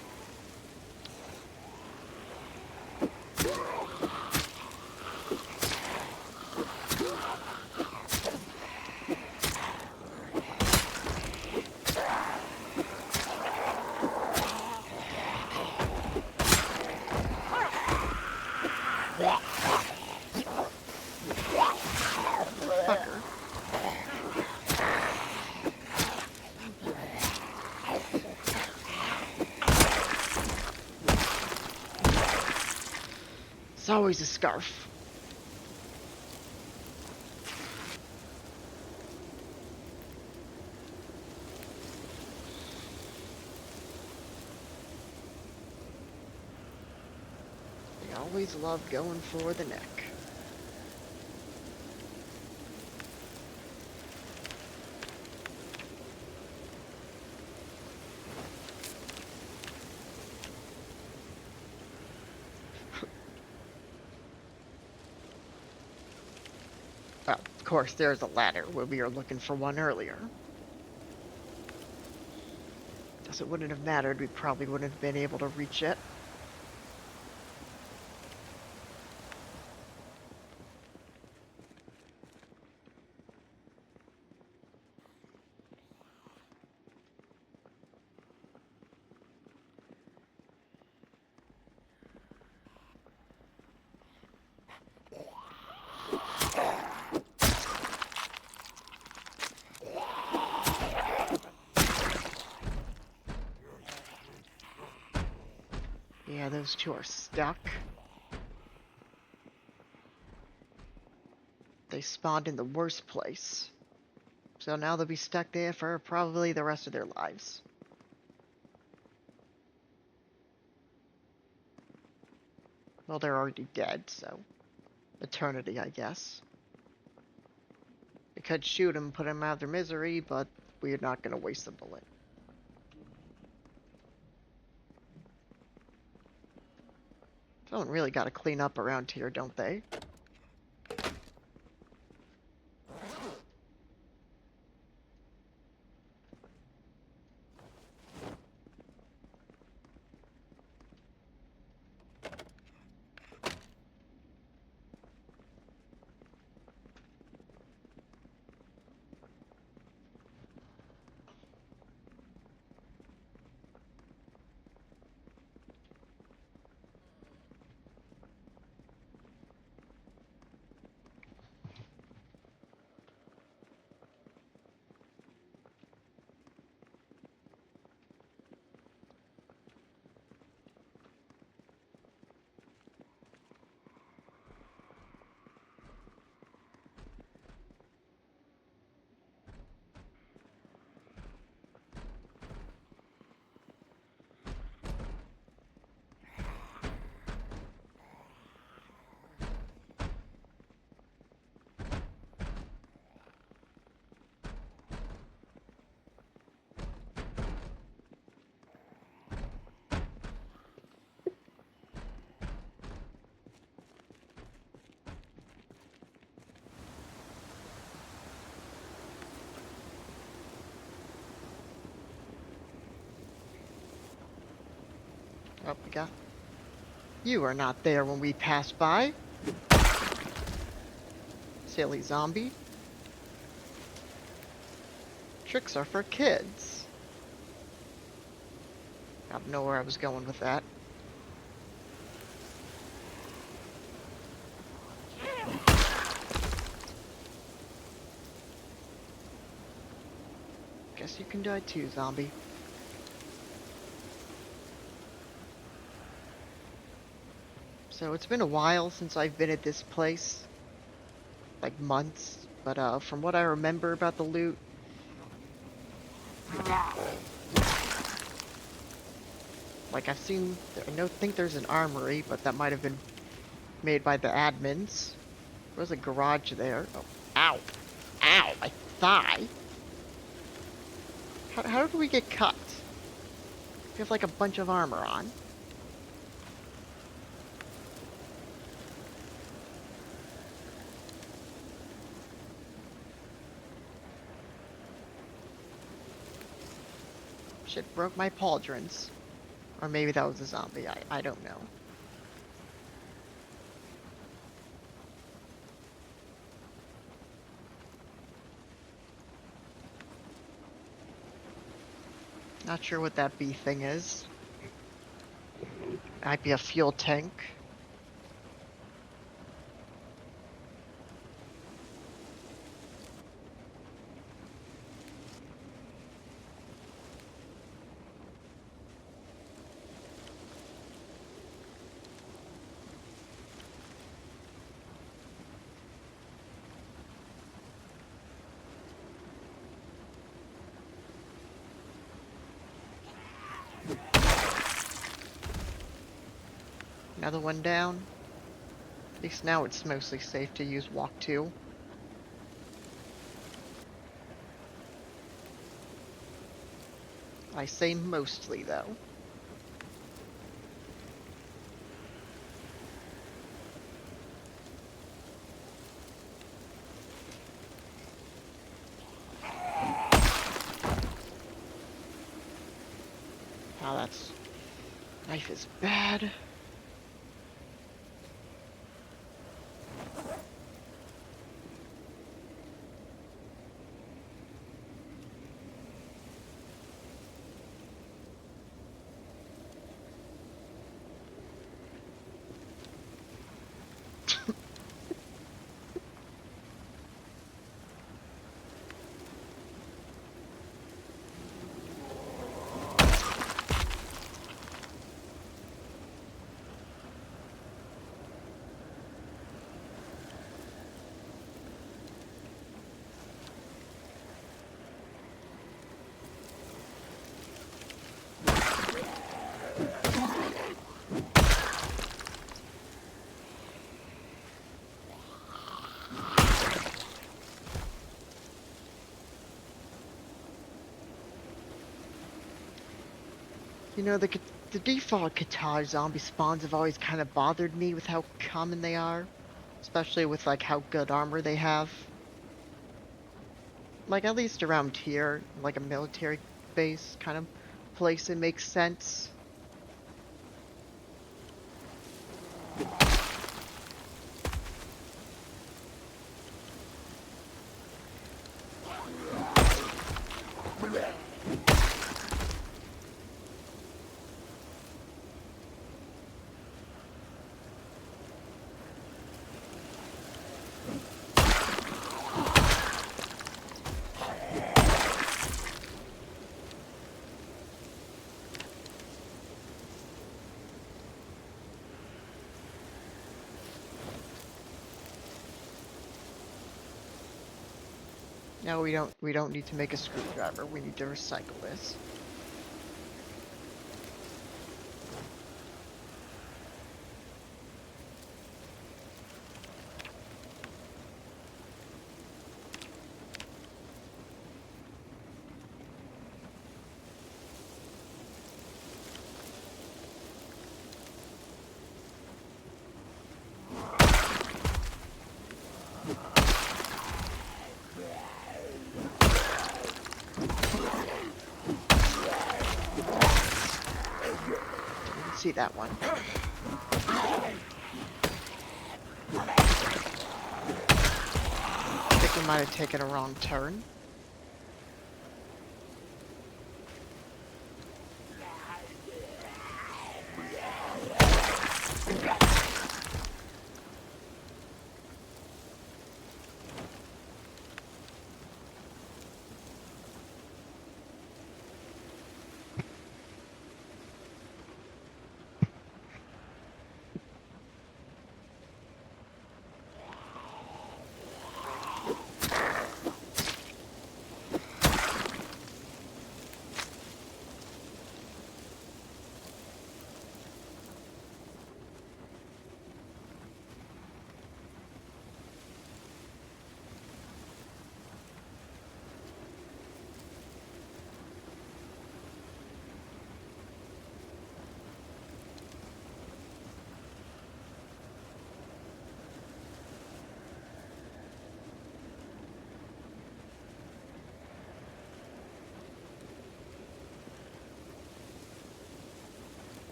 Fucker. It's always a scarf. They always love going for the neck. Well, of course, there's a ladder where we were looking for one earlier. Guess it wouldn't have mattered. We probably wouldn't have been able to reach it. Yeah, those two are stuck. They spawned in the worst place. So now they'll be stuck there for probably the rest of their lives. Well, they're already dead, so eternity, I guess. We could shoot them, put them out of their misery, but we're not going to waste a bullet. Someone really got to clean up around here, don't they? Oh, we got... You were not there when we passed by. Silly zombie. Tricks are for kids. I don't know where I was going with that. Guess you can die too, zombie. So it's been a while since I've been at this place. Like months. But from what I remember about the loot, like I've seen, I don't think there's an armory, but that might have been made by the admins. There was a garage there. Oh, ow. Ow, my thigh. How did we get cut? We have like a bunch of armor on. gosh, it broke my pauldrons. Or maybe that was a zombie, I don't know. Not sure what that bee thing is. Might be a fuel tank. Another one down. At least now it's mostly safe to use walk 2. I say mostly, though. Oh, that's... Knife is bad. You know, the default Qatar zombie spawns have always kind of bothered me with how common they are. Especially with, like, how good armor they have. Like, at least around here, like a military base kind of place, it makes sense. No, we don't need to make a screwdriver. We need to recycle this. See that one. I think we might have taken a wrong turn.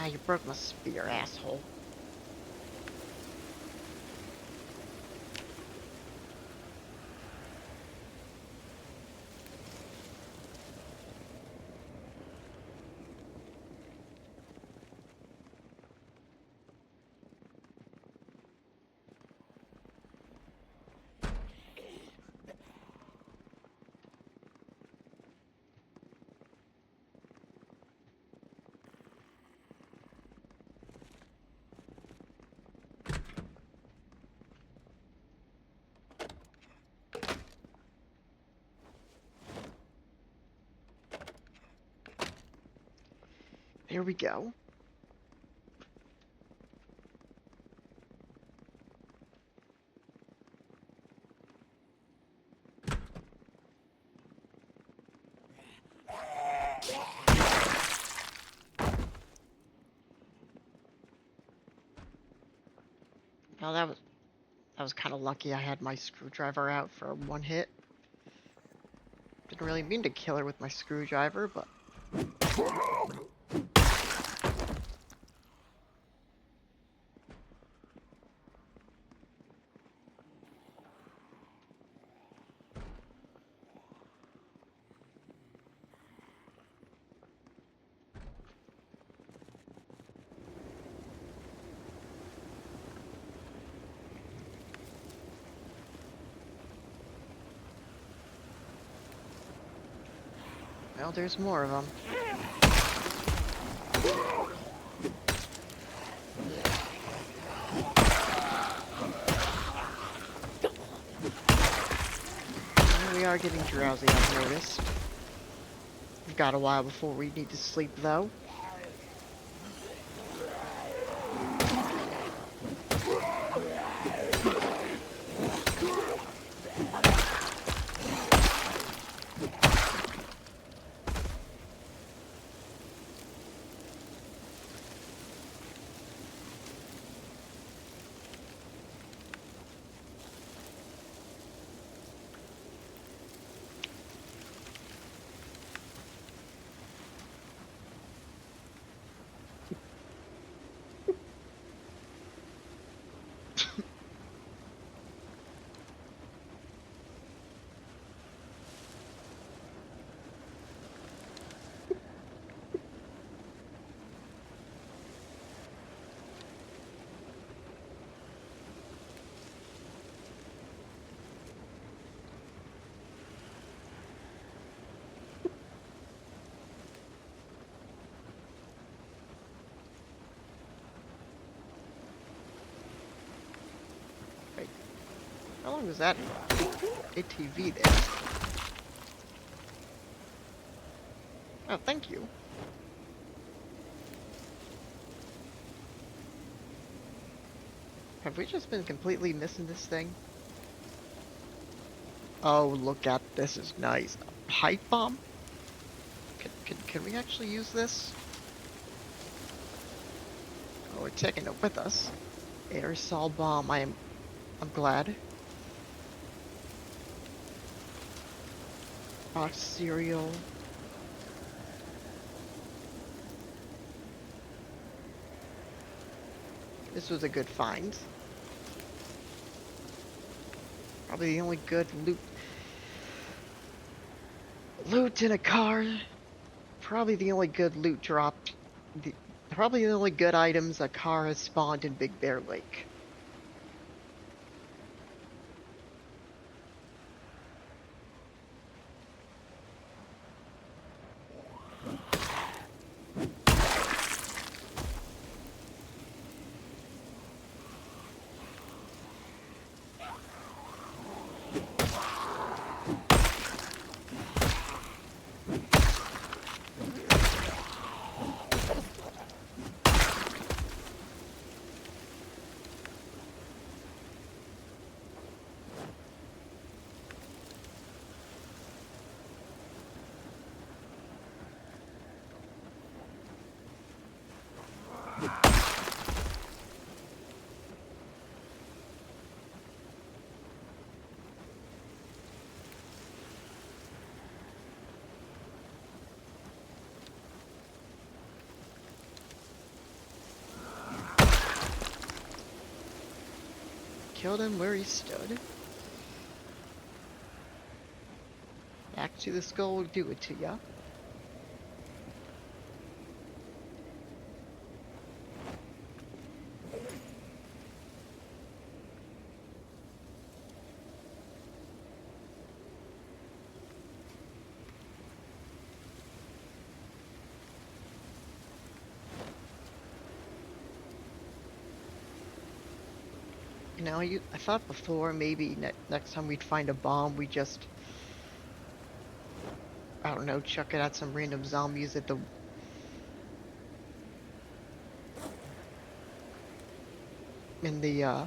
Ah, you broke my spear, asshole. There we go. Well, that was kind of lucky. I had my screwdriver out for one hit. Didn't really mean to kill her with my screwdriver, but... Well, there's more of them. We are getting drowsy, I've noticed. We've got a while before we need to sleep, though. How long was that ATV there? Oh, thank you. Have we just been completely missing this thing? Oh, look at this, is nice. A pipe bomb? Can we actually use this? Oh, we're taking it with us. Aerosol bomb, I'm glad. Box cereal. This was a good find. Probably the only good loot in a car. Probably the only good loot dropped. Probably the only good items a car has spawned in Big Bear Lake. Killed him where he stood. Axe to the skull will do it to ya. You know, I thought before maybe next time we'd find a bomb, we just, I don't know, chuck it at some random zombies at the in the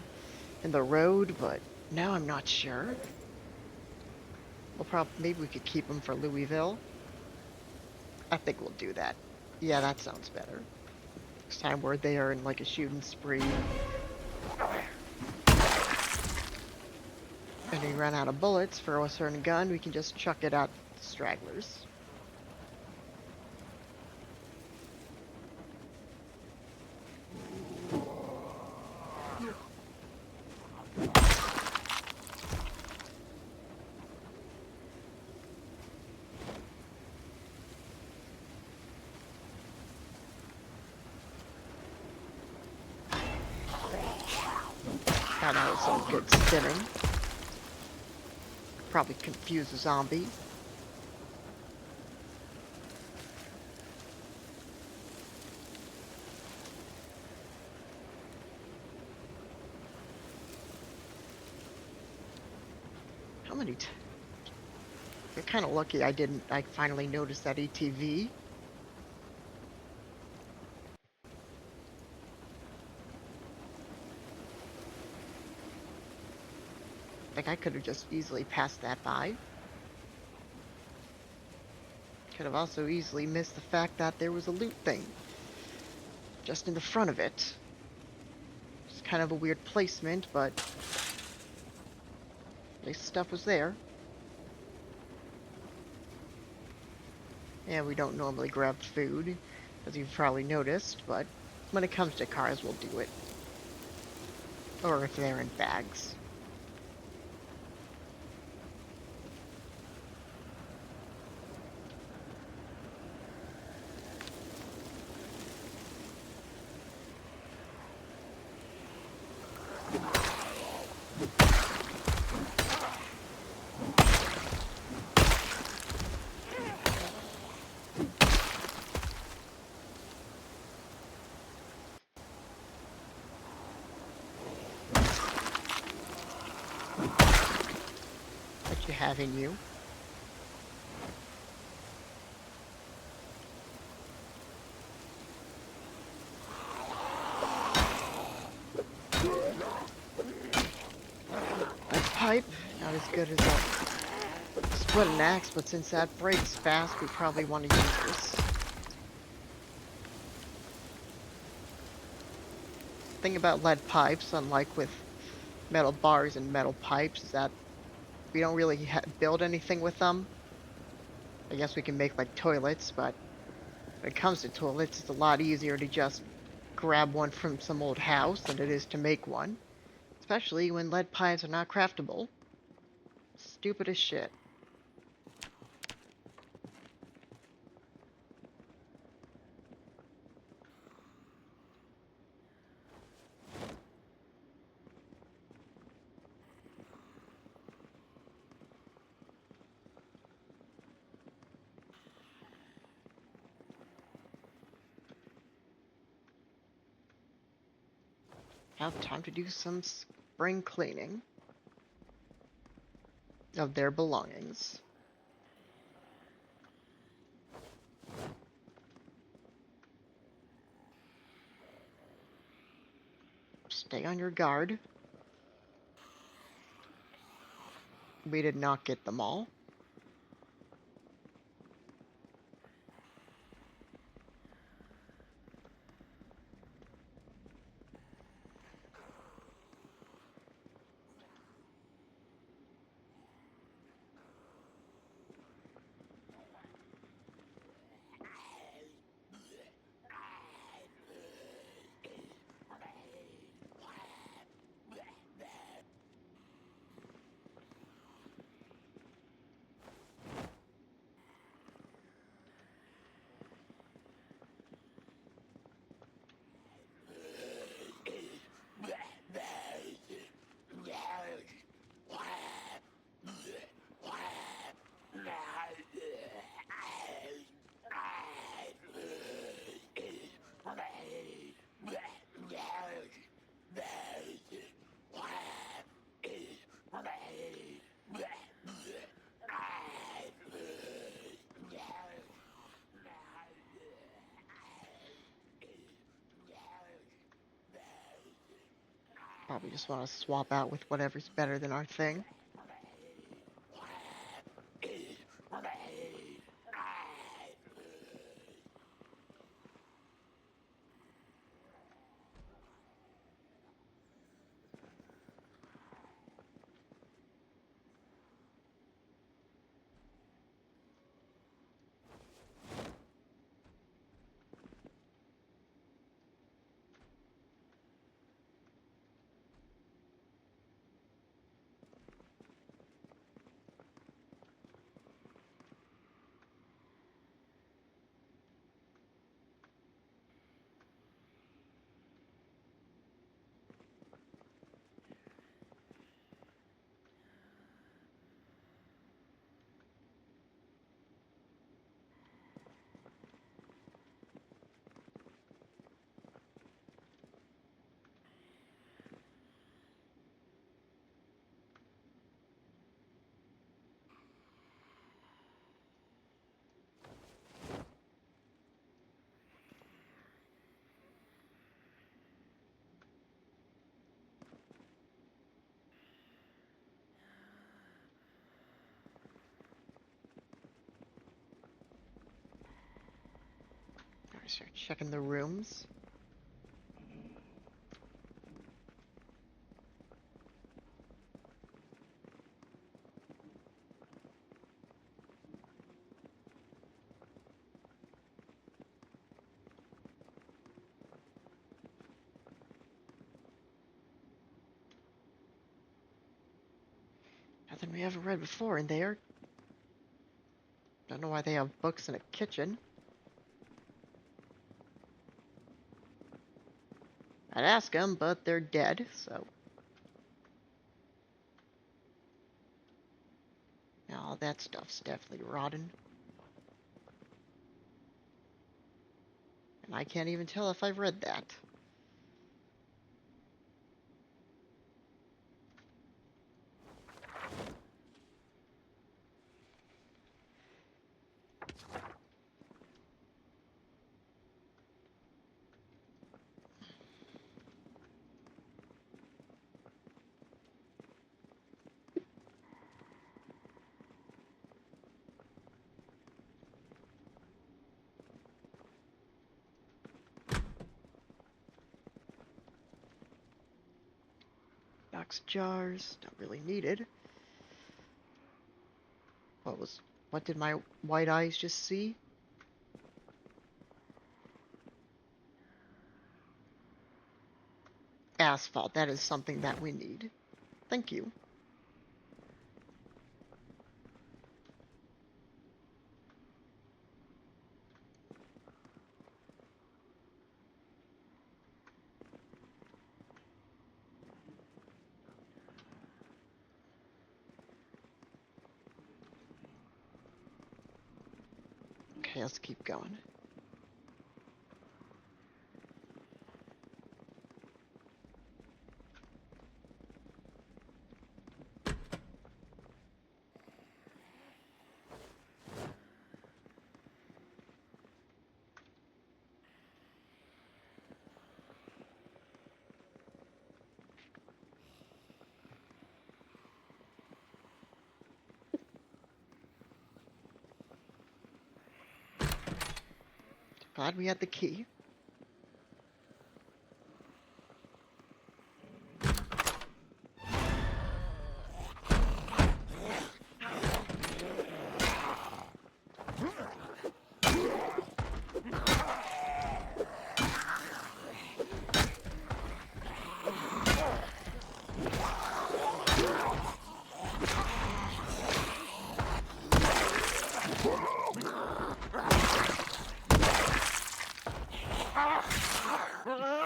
in the road, but now I'm not sure. Maybe we could keep them for Louisville. I think we'll do that. Yeah, that sounds better. Next time we're there in like a shooting spree, and we run out of bullets for a certain gun, we can just chuck it at stragglers. God, that was some good spinning. Probably confuse a zombie. How many You're kind of lucky I finally noticed that ATV. Like, I could have just easily passed that by. Could have also easily missed the fact that there was a loot thing just in the front of it. It's kind of a weird placement, but at least stuff was there. Yeah, we don't normally grab food, as you've probably noticed, but when it comes to cars, we'll do it. Or if they're in bags. What you have in you. A pipe, not as good as a split an axe, but since that breaks fast, we probably want to use this. Thing about lead pipes, unlike with metal bars and metal pipes, is that we don't really build anything with them. I guess we can make like toilets, but when it comes to toilets, it's a lot easier to just grab one from some old house than it is to make one. Especially when lead pipes are not craftable. Stupid as shit. Now time to do some spring cleaning of their belongings. Stay on your guard. We did not get them all. Probably just want to swap out with whatever's better than our thing. Alright, start checking the rooms. Nothing we haven't read before in there. Don't know why they have books in a kitchen. I'd ask them, but they're dead, so. All that stuff's definitely rotten. And I can't even tell if I've read that. Box jars, not really needed. What did my white eyes just see? Asphalt, that is something that we need. Thank you. Okay, let's keep going. Glad we had the key.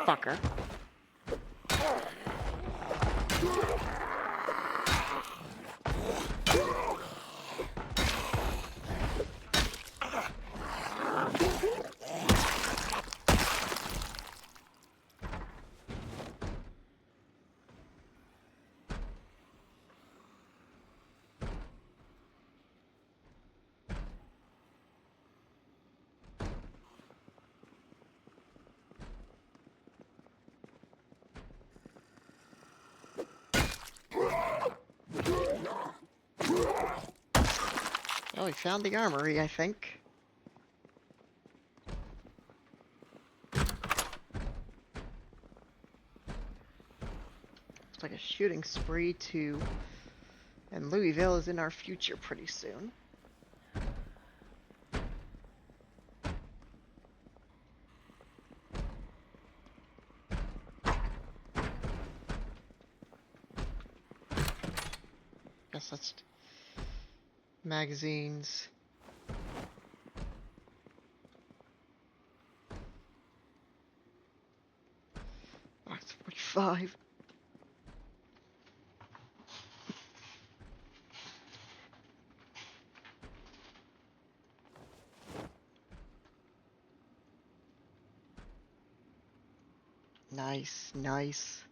Fucker. Oh, we found the armory, I think. It's like a shooting spree too. And Louisville is in our future pretty soon. Guess that's magazines. Box 45. Nice, nice.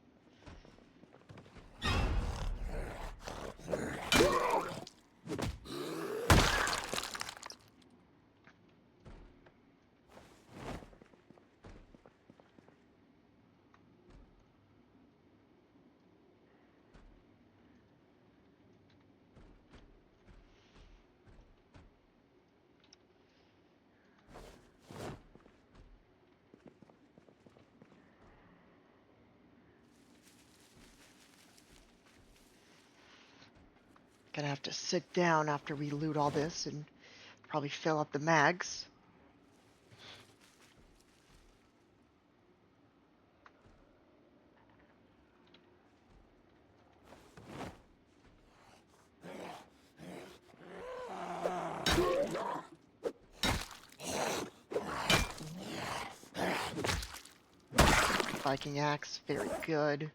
Gonna have to sit down after we loot all this and probably fill up the mags. Viking axe, very good.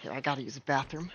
Here, I gotta use the bathroom.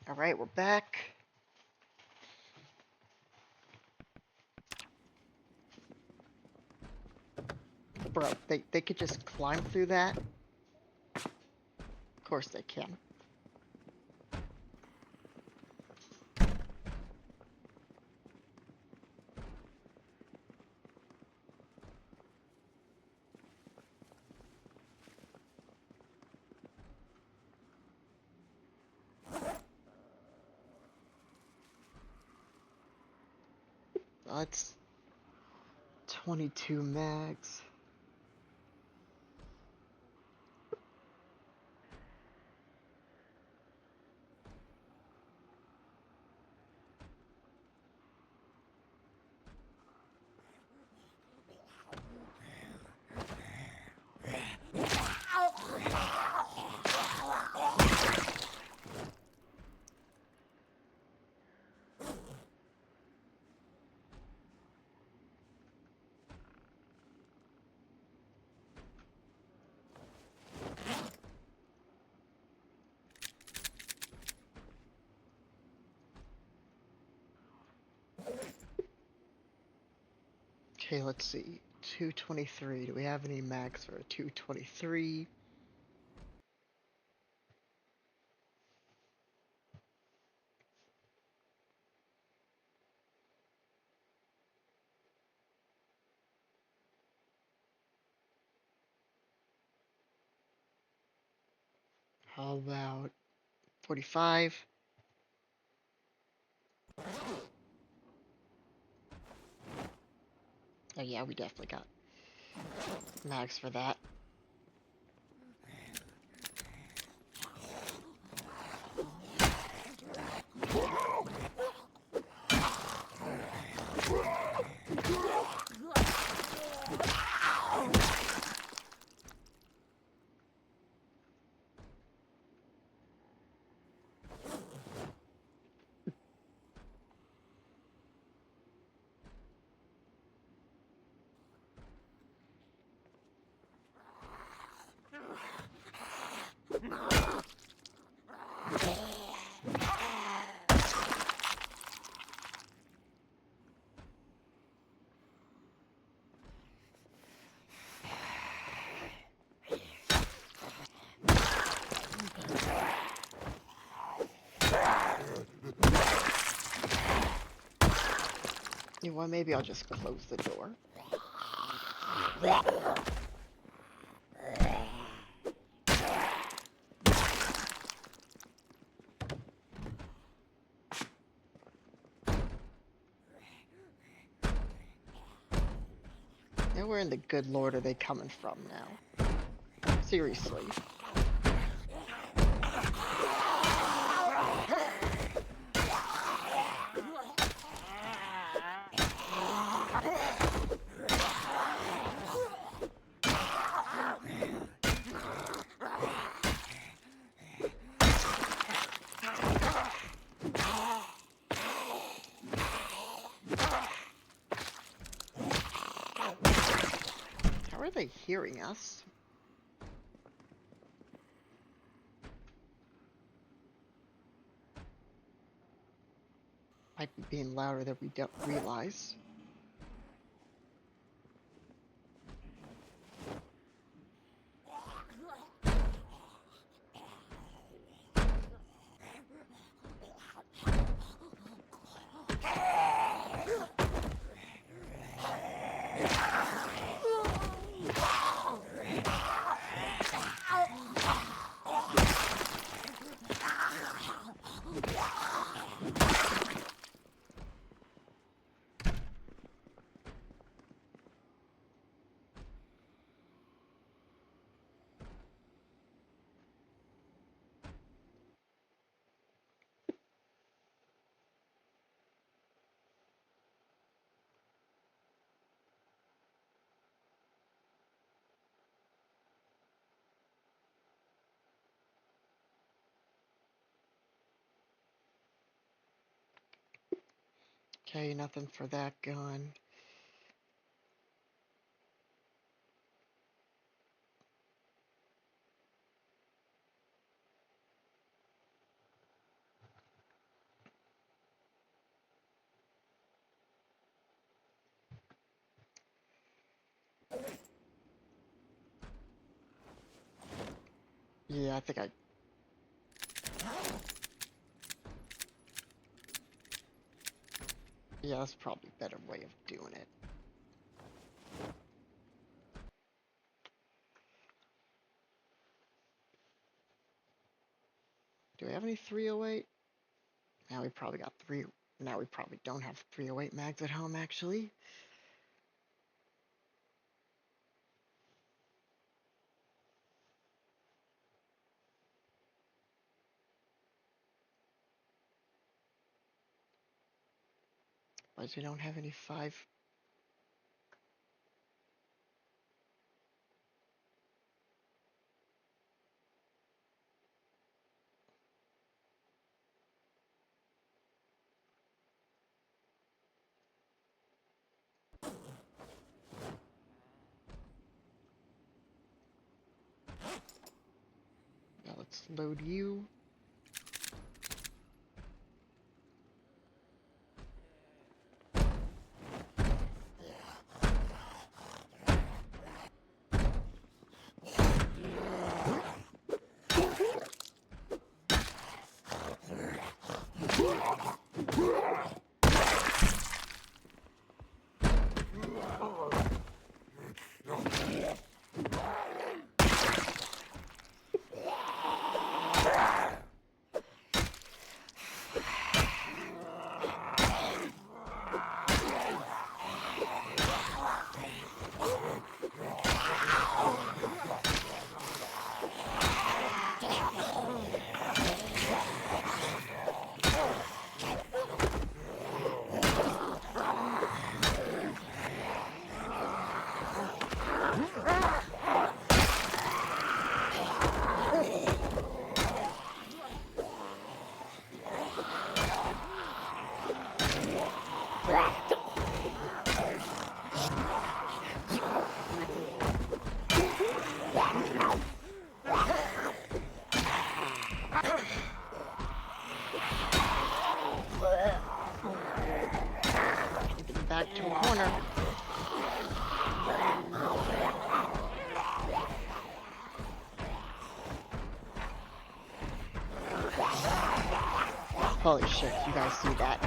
Alright, we're back. Bro, they could just climb through that? Of course they can. That's 22 mags. Okay, let's see. 223. Do we have any mags for a 223? How about 45. Oh yeah, we definitely got mags for that. You know what, maybe I'll just close the door. Now where in the good lord are they coming from now? Seriously. How are they hearing us? Might be being louder than we don't realize. Okay, nothing for that gun. Yeah, I think yeah, that's probably a better way of doing it. Do we have any 308? Now we probably got three. Now we probably don't have 308 mags at home, actually. But we don't have any 5. Now let's load you. Holy shit, you guys see that?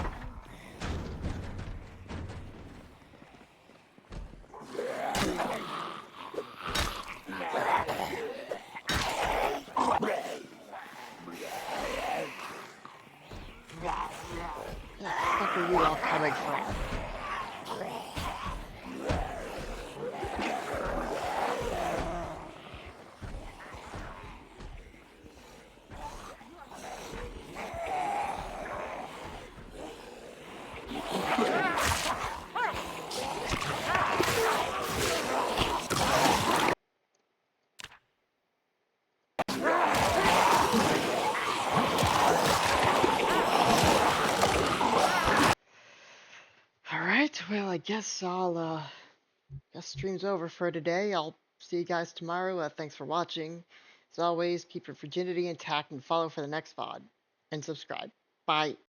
Where the fuck are you all coming from? Alright, well, I guess guess stream's over for today. I'll see you guys tomorrow. Thanks for watching. As always, keep your virginity intact and follow for the next VOD. And subscribe. Bye.